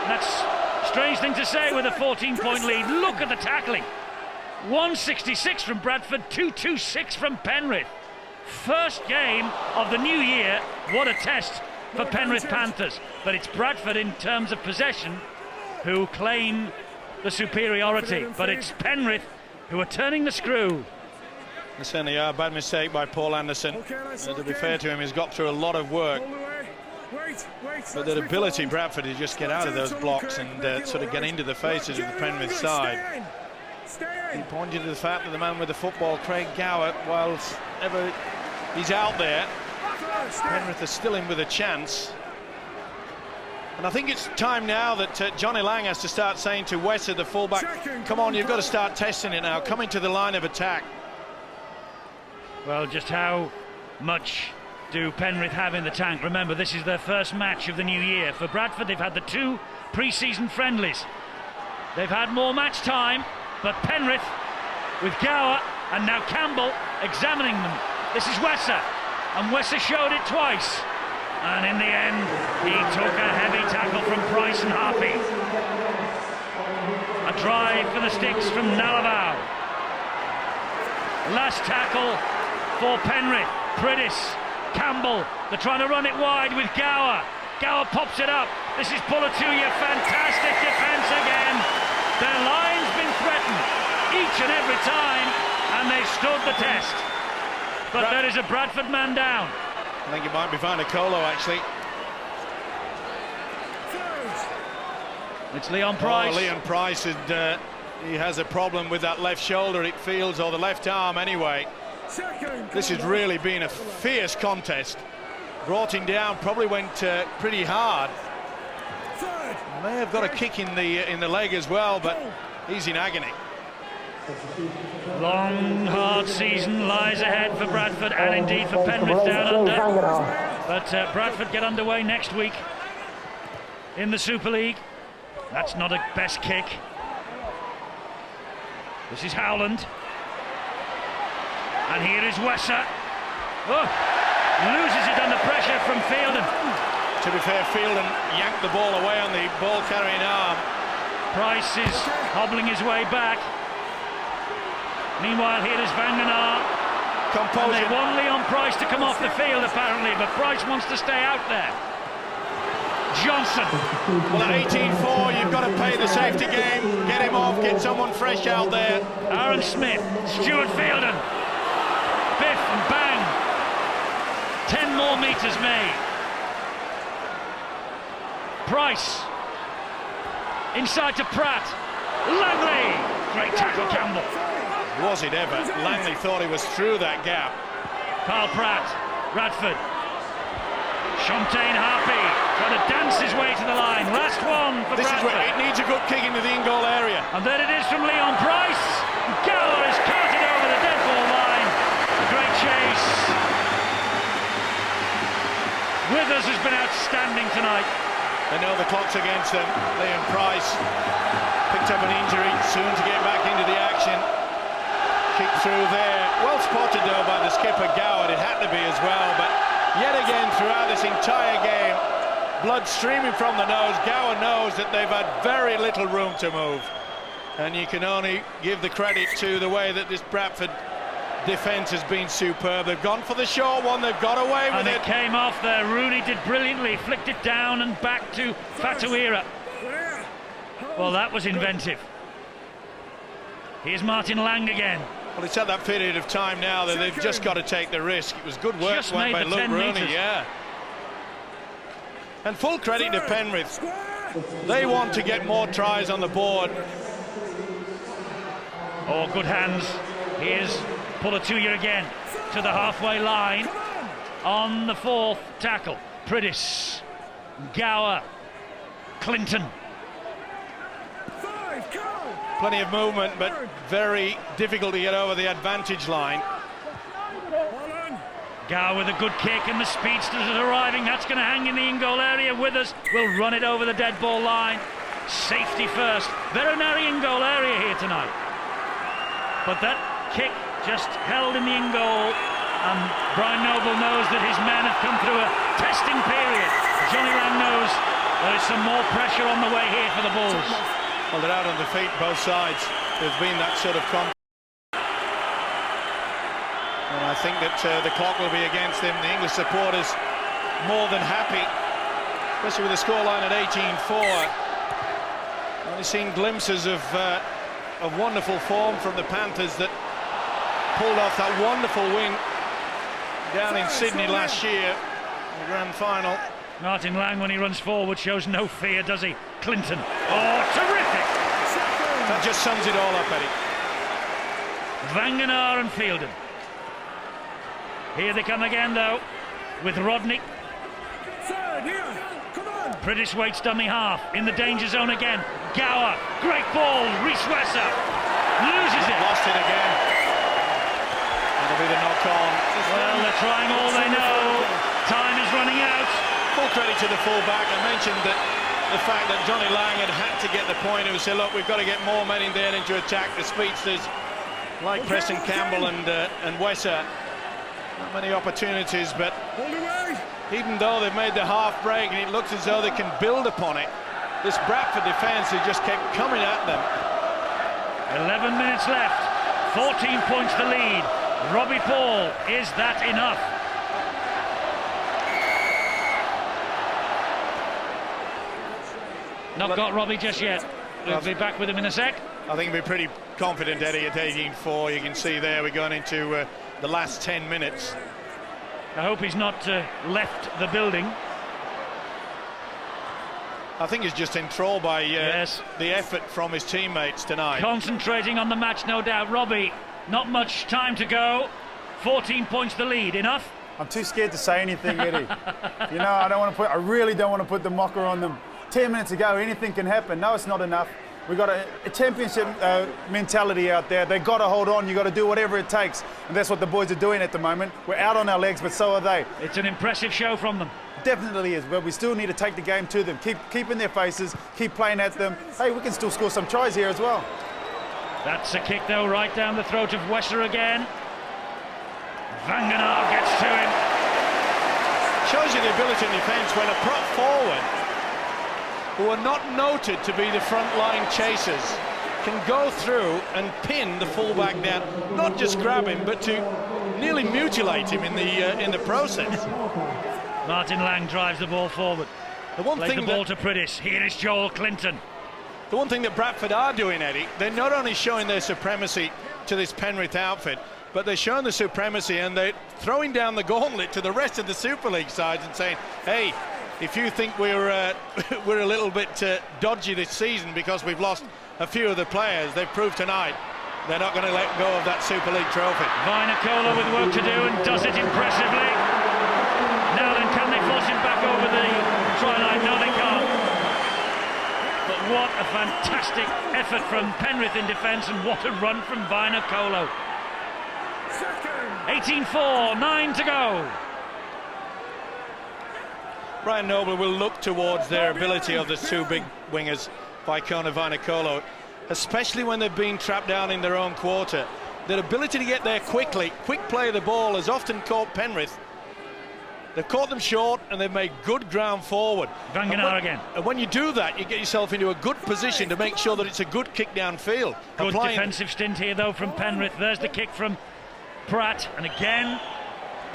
[SPEAKER 1] That's a strange thing to say with a 14-point lead. Look at the tackling. 166 from Bradford, 226 from Penrith. First game of the new year. What a test for Penrith Panthers. But it's Bradford in terms of possession who claim the superiority. But it's Penrith who are turning the screw.
[SPEAKER 3] They certainly are. Bad mistake by Paul Anderson. To be fair to him, he's got through a lot of work. But the ability, Bradford, to just get out of those blocks and sort of get into the faces of the Penrith side. He pointed to the fact that the man with the football, Craig Gower, whilst ever he's out there, Penrith are still in with a chance. And I think it's time now that Johnny Lang has to start saying to Wesser, the fullback, come on, you've got to start testing it now, come into the line of attack.
[SPEAKER 1] Well, just how much do Penrith have in the tank? Remember, this is their first match of the new year. For Bradford, they've had the 2 pre-season friendlies. They've had more match time, but Penrith, with Gower and now Campbell examining them. This is Wesser, and Wesser showed it twice. And in the end, he took a heavy tackle from Pryce and Harpy. A drive for the sticks from Nalavau. Last tackle for Penrith. Pryce, Campbell, they're trying to run it wide with Gower. Gower pops it up. This is Pulatuya, fantastic defence again. Their line's been threatened each and every time, and they've stood the test. But there is a Bradford man down.
[SPEAKER 3] I think it might be Vainicolo, actually.
[SPEAKER 1] It's Leon Pryce.
[SPEAKER 3] Oh, Leon Pryce, he has a problem with that left shoulder, it feels, or the left arm anyway. This has really been a fierce contest. Brought him down, probably went pretty hard. May have got a kick in the leg as well, but he's in agony.
[SPEAKER 1] Long, hard season lies ahead for Bradford and indeed for Penrith down under. But Bradford get underway next week in the Super League. That's not a best kick. This is Howland. And here is Wesser. Oh, loses it under pressure from Fielden.
[SPEAKER 3] To be fair, Fielden yanked the ball away on the ball-carrying arm.
[SPEAKER 1] Pryce is hobbling his way back. Meanwhile, here is Vanganar. And they want Leon Pryce to come off the field, apparently, but Pryce wants to stay out there. Johnson.
[SPEAKER 3] Well, at 18-4, you've got to play the safety game. Get him off, get someone fresh out there.
[SPEAKER 1] Aaron Smith, Stuart Fielden. Biff and bang. 10 more metres made. Pryce. Inside to Pratt. Langley. Great tackle, Campbell.
[SPEAKER 3] Was it ever? Langley thought he was through that gap.
[SPEAKER 1] Carl Pratt. Bradford. Champagne Harpy trying to dance his way to the line. Last one for
[SPEAKER 3] This
[SPEAKER 1] Bradford.
[SPEAKER 3] is where it needs a good kick into the in-goal area.
[SPEAKER 1] And there it is from Leon Pryce. Gower is carted over the dead ball line. A great chase. Withers has been outstanding tonight.
[SPEAKER 3] They know the clock's against them. Leon Pryce picked up an injury, soon to get back into the action. Kick through there. Well spotted though by the skipper Gower. It had to be as well, but yet again throughout this entire game, blood streaming from the nose. Gower knows that they've had very little room to move, and you can only give the credit to the way that this Bradford defence has been superb. They've gone for the short one, they've got away with it.
[SPEAKER 1] And it came off there. Rooney did brilliantly, flicked it down and back to Fatuira. Well, that was inventive. Here's Martin Lang again.
[SPEAKER 3] Well, it's at that period of time now that they've just got to take the risk. It was good work by Luke Rooney, yeah. And full credit to Penrith. They want to get more tries on the board.
[SPEAKER 1] Oh, good hands. Here's Pulatuya again to the halfway line on the 4th tackle. Pryce, Gower, Clinton.
[SPEAKER 3] Plenty of movement, but very difficult to get over the advantage line.
[SPEAKER 1] Gower with a good kick, and the speedsters are arriving. That's going to hang in the in-goal area. Withers will run it over the dead ball line. safety first. Veterinary in goal area here tonight. But that kick just held in the in goal, and Brian Noble knows that his men have come through a testing period. Johnny Lang knows there is some more pressure on the way here for the Bulls.
[SPEAKER 3] Well, they're out on the feet, both sides. There's been that sort of contact. And I think that the clock will be against them. The English supporters more than happy, especially with the scoreline at 18-4. Only seen glimpses of wonderful form from the Panthers that pulled off that wonderful win down in Sydney last year in the grand final.
[SPEAKER 1] Martin Lang, when he runs forward, shows no fear, does he? Clinton. Oh, terrific!
[SPEAKER 3] That just sums it all up, Eddie.
[SPEAKER 1] Vangenaar and Fielden. Here they come again, though, with Rodney. British waits dummy half, in the danger zone again. Gower, great ball, Rhys Wesser loses it.
[SPEAKER 3] Lost it again. That'll be the knock-on.
[SPEAKER 1] Well, they're trying all they know. Time is running out.
[SPEAKER 3] Full credit to the full-back. I mentioned that the fact that Johnny Lang had to get the point. He said, look, we've got to get more men in there to attack the speedsters like Preston Campbell and Wesser. Not many opportunities, but even though they've made the half break and it looks as though they can build upon it, this Bradford defence has just kept coming at them.
[SPEAKER 1] 11 minutes left, 14 points to lead. Robbie Paul, is that enough? Not got Robbie just yet. We'll be back with him in a sec.
[SPEAKER 3] I think he'll be pretty confident, Eddie, at 18-4. You can see there we're going into the last 10 minutes.
[SPEAKER 1] I hope he's not left the building.
[SPEAKER 3] I think he's just enthralled by
[SPEAKER 1] yes,
[SPEAKER 3] the effort from his teammates tonight.
[SPEAKER 1] Concentrating on the match, no doubt. Robbie, not much time to go. 14 points the lead. Enough?
[SPEAKER 8] I'm too scared to say anything, Eddie. You know, I really don't want to put the mocker on them. 10 minutes ago, anything can happen. No, it's not enough. We've got a championship mentality out there. They've got to hold on. You've got to do whatever it takes. And that's what the boys are doing at the moment. We're out on our legs, but so are they.
[SPEAKER 1] It's an impressive show from them.
[SPEAKER 8] Definitely is, but we still need to take the game to them. Keep in their faces, keep playing at them. Hey, we can still score some tries here as well.
[SPEAKER 1] That's a kick, though, right down the throat of Wesser again. Vangenaar gets to him.
[SPEAKER 3] Shows you the ability in defence when a prop forward, who are not noted to be the front-line chasers, can go through and pin the fullback down, not just grab him, but to nearly mutilate him in the process.
[SPEAKER 1] Martin Lang drives the ball forward.
[SPEAKER 3] The one
[SPEAKER 1] Plays
[SPEAKER 3] thing
[SPEAKER 1] the ball to Pryce. Here is Joel Clinton.
[SPEAKER 3] The one thing that Bradford are doing, Eddie, they're not only showing their supremacy to this Penrith outfit, but they're showing the supremacy and they're throwing down the gauntlet to the rest of the Super League sides and saying, hey, if you think we're a little bit dodgy this season because we've lost a few of the players, they've proved tonight they're not going to let go of that Super League trophy.
[SPEAKER 1] Vinokola with work to do and does it impressively. Now then, can they force him back over the try line? No, they can't. But what a fantastic effort from Penrith in defence, and what a run from Vinokola. 18-4, 9 to go.
[SPEAKER 3] Brian Noble will look towards their ability of the two big wingers, Vicona, Vinokola, especially when they've been trapped down in their own quarter. Their ability to get there quickly, quick play of the ball, has often caught Penrith. They've caught them short and they've made good ground forward.
[SPEAKER 1] Vangenaar again.
[SPEAKER 3] And when you do that, you get yourself into a good position to make sure that it's a good kick downfield.
[SPEAKER 1] Good defensive stint here, though, from Penrith. There's the kick from Pratt, and again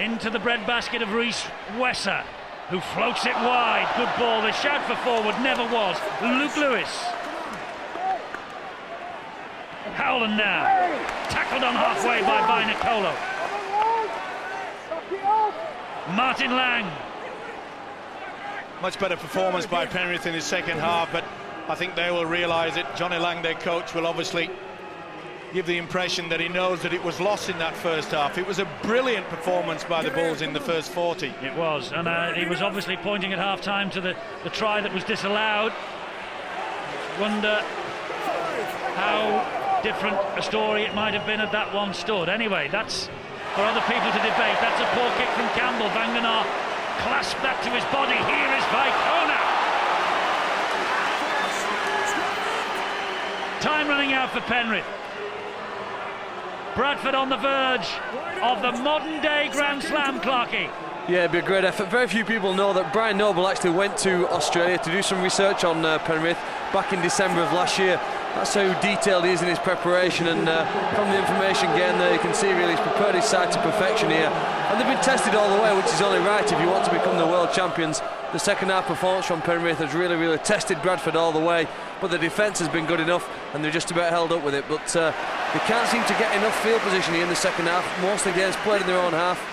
[SPEAKER 1] into the breadbasket of Rhys Wesser, who floats it wide. Good ball. The shout for forward never was. Luke Lewis. Howland now. Tackled on halfway by Vinokola. Martin Lang.
[SPEAKER 3] Much better performance by Penrith in the second half, but I think they will realise it. Johnny Lang, their coach, will obviously give the impression that he knows that it was lost in that first half. It was a brilliant performance by the Bulls in the first 40.
[SPEAKER 1] It was, and he was obviously pointing at half-time to the try that was disallowed. Wonder how different a story it might have been had that one stood. Anyway, that's for other people to debate. That's a poor kick from Campbell. Vangenaar clasped that to his body. Here is Vicona. Time running out for Penrith. Bradford on the verge of the modern-day Grand Slam, Clarkie.
[SPEAKER 2] Yeah, it'd be a great effort. Very few people know that Brian Noble actually went to Australia to do some research on Penrith back in December of last year. That's how detailed he is in his preparation, and from the information gained there, you can see really he's prepared his side to perfection here. And they've been tested all the way, which is only right if you want to become the world champions. The second half performance from Penrith has really tested Bradford all the way, but the defence has been good enough, and they're just about held up with it. But they can't seem to get enough field position here in the second half. Most of the games played in their own half.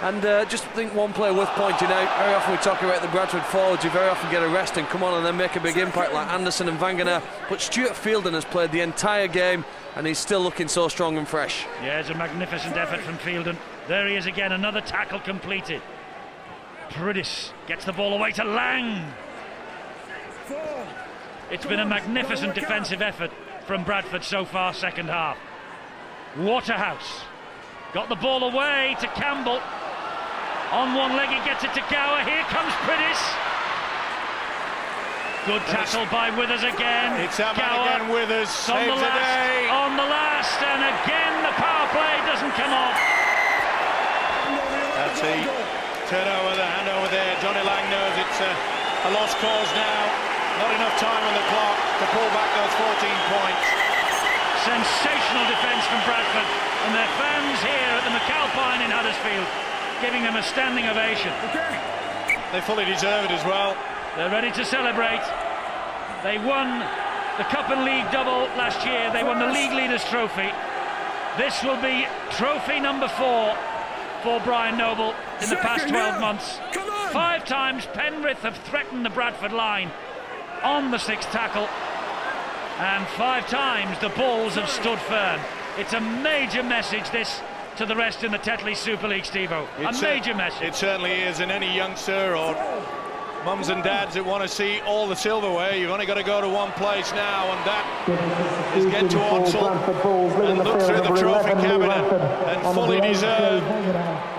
[SPEAKER 2] And just think one player worth pointing out, very often we talk about the Bradford forwards, you very often get a rest and come on and then make a big impact like Anderson and Vanganer, but Stuart Fielden has played the entire game and he's still looking so strong and fresh.
[SPEAKER 1] Yeah, it's a magnificent effort from Fielden. There he is again, another tackle completed. Pryce gets the ball away to Lang. It's been a magnificent defensive effort from Bradford so far, second half. Waterhouse got the ball away to Campbell. On one leg, he gets it to Gower. Here comes Pryce. Good tackle by Withers again.
[SPEAKER 3] It's that man again, Withers.
[SPEAKER 1] On the last, and again the power play doesn't come off.
[SPEAKER 3] That's the turnover, the handover there. Johnny Lang knows it's a lost cause now. Not enough time on the clock to pull back those 14 points.
[SPEAKER 1] Sensational defence from Bradford, and their fans here at the McAlpine in Huddersfield giving them a standing ovation.
[SPEAKER 3] They fully deserve it as well.
[SPEAKER 1] They're ready to celebrate. They won the Cup and League double last year. They won the League Leaders Trophy. This will be trophy number 4 for Brian Noble in the past 12 months. 5 times Penrith have threatened the Bradford line on the 6th tackle, and 5 times the Bulls have stood firm. It's a major message, this, to the rest in the Tetley Super League, Steve-O. A major message.
[SPEAKER 3] It certainly is, and any youngster or mums and dads that want to see all the silverware, you've only got to go to one place now, and that is get to Odsal and look through the trophy cabinet, and fully deserved.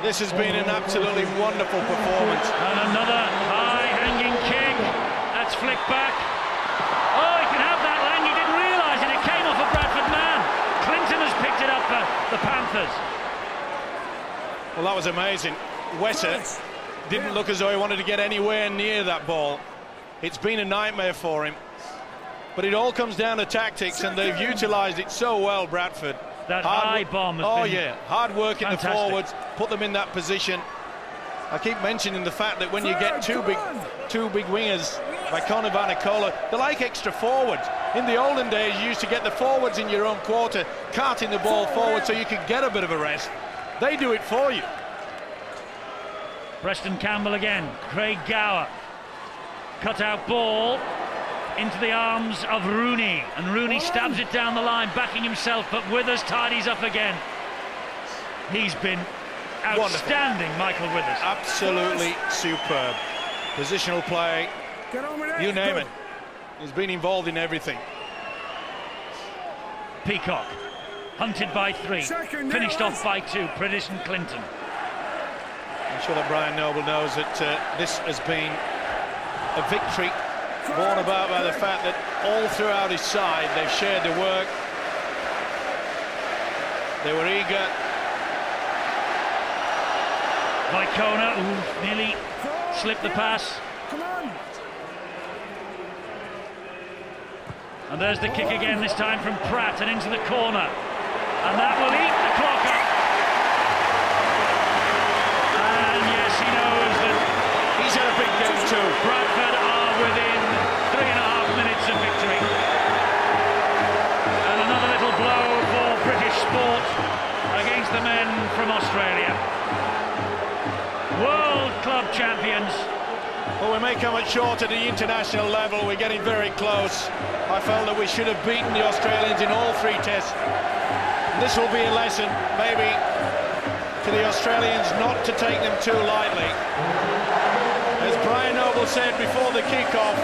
[SPEAKER 3] This has been an absolutely wonderful performance.
[SPEAKER 1] And another high-hanging kick. That's flicked back. Oh, he can have that, Lang. He didn't realise it. It came off a Bradford man. Clinton has picked it up for the Panthers.
[SPEAKER 3] Well, that was amazing. Wesser didn't look as though he wanted to get anywhere near that ball. It's been a nightmare for him. But it all comes down to tactics, and they've utilised it so well, Bradford.
[SPEAKER 1] That high bomb has been
[SPEAKER 3] hard work in
[SPEAKER 1] fantastic.
[SPEAKER 3] the forwards, put them in that position. I keep mentioning the fact that when you get two big wingers like Conor Vanacola, they're like extra forwards. In the olden days, you used to get the forwards in your own quarter, carting the ball forward so you could get a bit of a rest. They do it for you.
[SPEAKER 1] Preston Campbell again. Craig Gower. Cut out ball into the arms of Rooney, and Rooney stabs it down the line, backing himself, but Withers tidies up again. He's been outstanding, wonderful. Michael Withers.
[SPEAKER 3] Absolutely superb. Positional play, you name it. He's been involved in everything.
[SPEAKER 1] Peacock, hunted by 3, finished off by 2, Pryce and Clinton.
[SPEAKER 3] I'm sure that Brian Noble knows that this has been a victory born about by the fact that all throughout his side they've shared the work. They were eager.
[SPEAKER 1] Vicona, who nearly slipped the pass. And there's the kick again, this time from Pratt and into the corner. And that will eat the clock up. And yes, he knows that
[SPEAKER 3] he's had a big game too.
[SPEAKER 1] Bradford are within 3.5 minutes of victory. And another little blow for British sport against the men from Australia. World Club champions.
[SPEAKER 3] Well, we may come up short at the international level. We're getting very close. I felt that we should have beaten the Australians in all 3 tests. This will be a lesson, maybe, to the Australians not to take them too lightly. As Brian Noble said before the kick-off,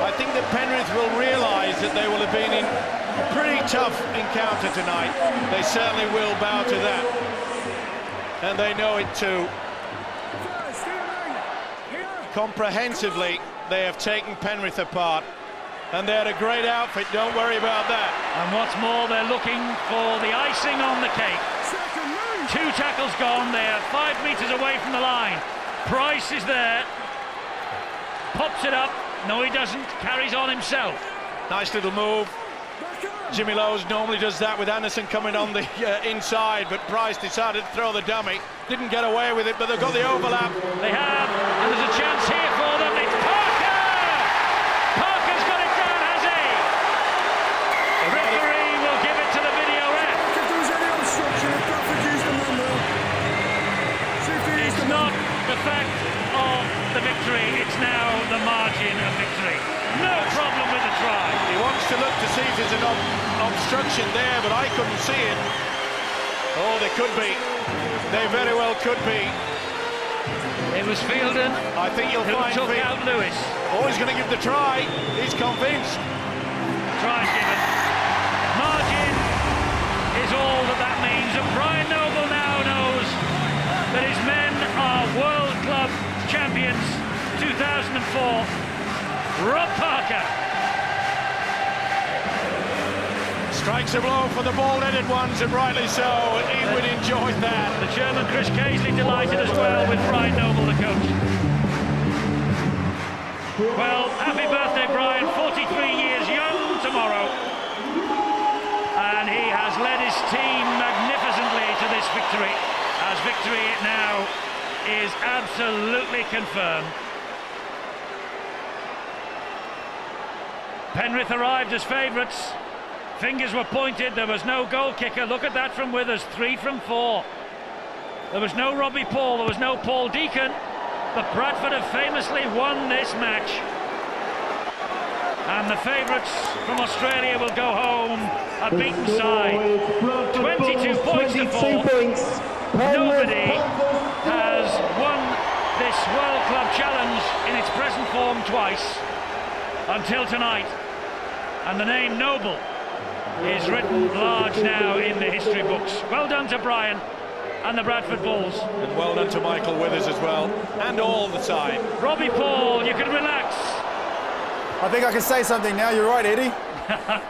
[SPEAKER 3] I think that Penrith will realise that they will have been in a pretty tough encounter tonight. They certainly will bow to that. And they know it too. Comprehensively, they have taken Penrith apart. and they're a great outfit, don't worry about that.
[SPEAKER 1] And what's more, they're looking for the icing on the cake. 2 tackles gone, they're 5 metres away from the line. Pryce is there, pops it up, no he doesn't, carries on himself.
[SPEAKER 3] Nice little move. Jimmy Lowes normally does that with Anderson coming on the inside, but Pryce decided to throw the dummy. Didn't get away with it, but they've got the overlap.
[SPEAKER 1] They have, and there's a chance here for them. It's Parker! Parker's got it down, has he? The referee will give it to the video ref.
[SPEAKER 4] If there was any obstruction, if Bradford used the man there.
[SPEAKER 1] It's not the fact of the victory, it's now the margin of victory. No problem with the try.
[SPEAKER 3] He wants to look to see if there's an obstruction there, but I couldn't see it. Oh, they could be. They very well could be.
[SPEAKER 1] It was Fielden.
[SPEAKER 3] I think you'll
[SPEAKER 1] who
[SPEAKER 3] find
[SPEAKER 1] took out Lewis.
[SPEAKER 3] Oh, he's going to give the try. He's convinced.
[SPEAKER 1] Try given. Margin is all that means, and Brian Noble now knows that his men are World Club champions 2004. Rob Parker
[SPEAKER 3] strikes a blow for the bald-headed ones, and rightly so. He would enjoy that.
[SPEAKER 1] The German Chris Casely delighted as well with Brian Noble, the coach. Well, happy birthday, Brian. 43 years young tomorrow. And he has led his team magnificently to this victory, as victory now is absolutely confirmed. Penrith arrived as favourites. Fingers were pointed, there was no goal kicker. Look at that from Withers, 3 from 4. There was no Robbie Paul, there was no Paul Deacon, but Bradford have famously won this match. And the favourites from Australia will go home a beaten side. 22 points to 4. Nobody has won this World Club Challenge in its present form twice until tonight. And the name Noble is written large now in the history books. Well done to Brian and the Bradford Bulls.
[SPEAKER 3] And well done to Michael Withers as well, and all the time.
[SPEAKER 1] Robbie Paul, you can relax.
[SPEAKER 8] I think I can say something now. You're right, Eddie.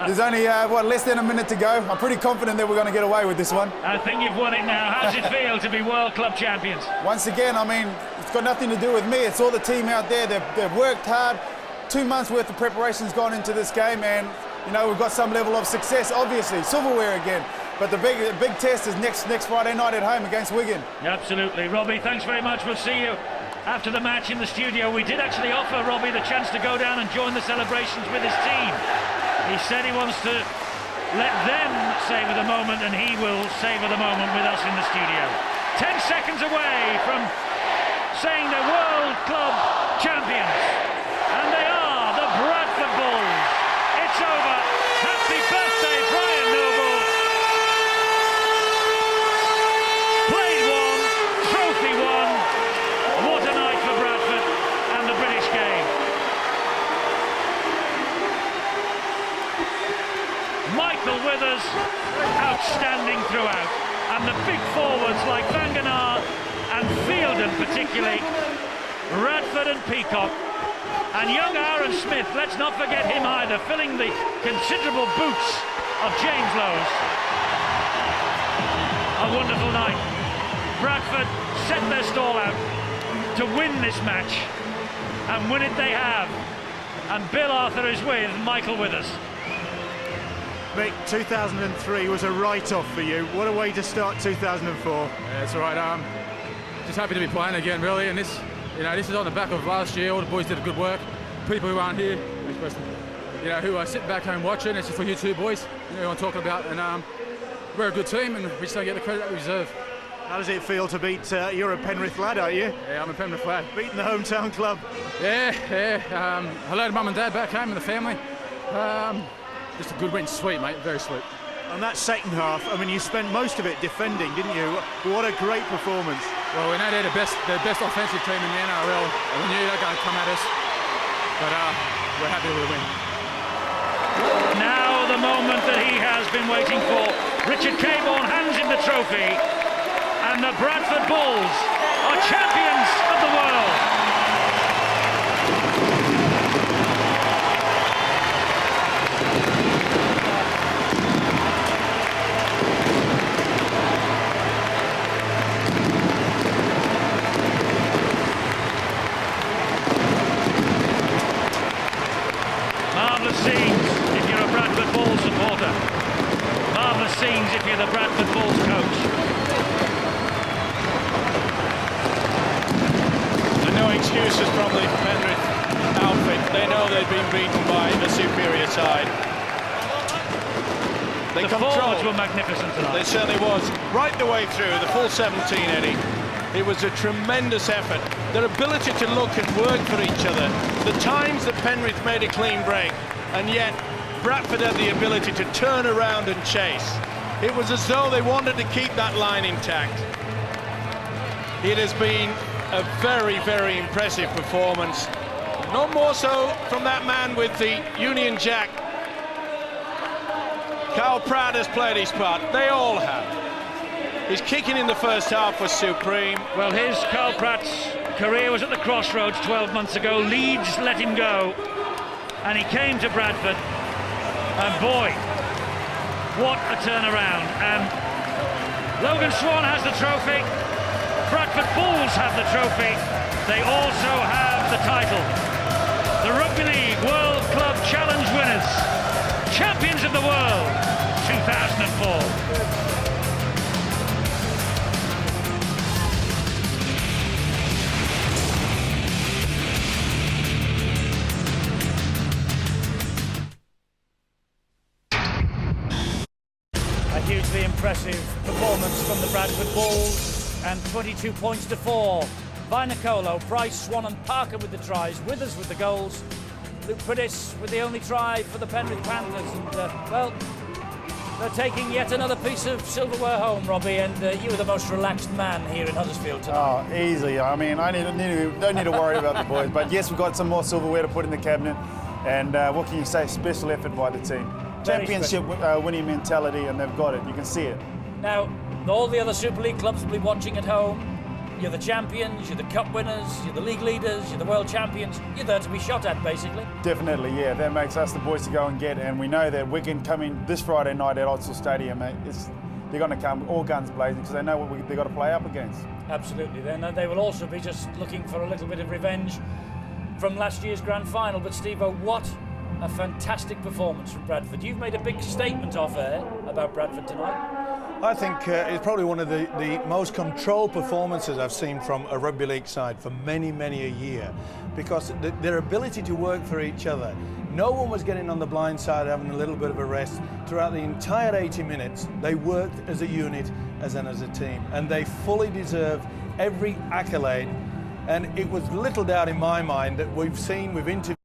[SPEAKER 8] There's only, less than a minute to go. I'm pretty confident that we're going to get away with this one.
[SPEAKER 1] I think you've won it now. How does it feel to be World Club champions?
[SPEAKER 8] Once again, I mean, it's got nothing to do with me. It's all the team out there. They've worked hard. 2 months worth of preparation's gone into this game, and you know we've got some level of success. Obviously, silverware again. But the big test is next Friday night at home against Wigan.
[SPEAKER 1] Absolutely, Robbie. Thanks very much. We'll see you after the match in the studio. We did actually offer Robbie the chance to go down and join the celebrations with his team. He said he wants to let them savour the moment, and he will savour the moment with us in the studio. 10 seconds away from saying they're World Club champions. And they are the Bradford Bulls. It's over. Happy birthday, Brian Noble. Played one, trophy won. What a night for Bradford and the British game. Michael Withers, outstanding throughout. And the big forwards like Vanganar and Fielden particularly. Radford and Peacock. And young Aaron Smith, let's not forget him either, filling the considerable boots of James Lowes. A wonderful night. Bradford set their stall out to win this match, and win it they have. And Bill Arthur is with Michael Withers.
[SPEAKER 9] Mick, 2003 was a write-off for you. What a way to start 2004.
[SPEAKER 10] Yeah, it's all right. Just happy to be playing again, really, and this is on the back of last year. All the boys did a good work. People who aren't here, who are sitting back home watching, it's for you two boys, you know who I'm talking about. And we're a good team, and we just don't get the credit that we deserve.
[SPEAKER 9] How does it feel to beat, you're a Penrith lad, are you?
[SPEAKER 10] Yeah, I'm a Penrith lad.
[SPEAKER 9] Beating the hometown club.
[SPEAKER 10] Yeah. Hello to mum and dad back home and the family. Just a good win, sweet, mate, very sweet.
[SPEAKER 9] And that second half, I mean, you spent most of it defending, didn't you? What a great performance.
[SPEAKER 10] Well, we know they're the best offensive team in the NRL, and we knew they're going to come at us, but we're happy with the win.
[SPEAKER 1] Now the moment that he has been waiting for. Richard Caborn hands him the trophy, and the Bradford Bulls are champions of the world. scenes if you're the Bradford Bulls coach.
[SPEAKER 3] And no excuses from the Penrith outfit. They know they've been beaten by a superior side.
[SPEAKER 1] The forwards were magnificent tonight.
[SPEAKER 3] They certainly was. Right the way through, the full 17, Eddie. It was a tremendous effort. Their ability to look and work for each other. The times that Penrith made a clean break, and yet Bradford had the ability to turn around and chase. It was as though they wanted to keep that line intact. It has been a very, very impressive performance. Not more so from that man with the Union Jack. Carl Pratt has played his part. They all have. His kicking in the first half was supreme.
[SPEAKER 1] Well, his Carl Pratt's career was at the crossroads 12 months ago. Leeds let him go, and he came to Bradford, and boy, what a turnaround. And Logan Swan has the trophy. Bradford Bulls have the trophy. They also have the title. The Rugby League World Club Challenge winners, champions of the world, 2004. A hugely impressive performance from the Bradford Bulls, and 22 points to 4. Vinacolo, Pryce, Swan and Parker with the tries, Withers with the goals, Luke Pryce with the only try for the Penrith Panthers, and well, they're taking yet another piece of silverware home, Robbie, and you were the most relaxed man here in Huddersfield tonight.
[SPEAKER 8] Oh, easily. I mean, I don't need to worry about the boys, but yes, we've got some more silverware to put in the cabinet, and what can you say, special effort by the team. Championship winning mentality, and they've got it, you can see it.
[SPEAKER 1] Now, all the other Super League clubs will be watching at home. You're the champions, you're the cup winners, you're the league leaders, you're the world champions. You're there to be shot at, basically.
[SPEAKER 8] Definitely, yeah. That makes us the boys to go and get, and we know that Wigan coming this Friday night at Odsal Stadium, they're going to come all guns blazing because they know what they've got to play up against.
[SPEAKER 1] Absolutely. Then they will also be just looking for a little bit of revenge from last year's grand final. But Steve-O, what a fantastic performance from Bradford. You've made a big statement off air about Bradford tonight.
[SPEAKER 11] I think it's probably one of the most controlled performances I've seen from a rugby league side for many, many a year, because their ability to work for each other. No one was getting on the blind side, having a little bit of a rest. Throughout the entire 80 minutes, they worked as a unit, as a team, and they fully deserve every accolade. And it was little doubt in my mind that we've interviewed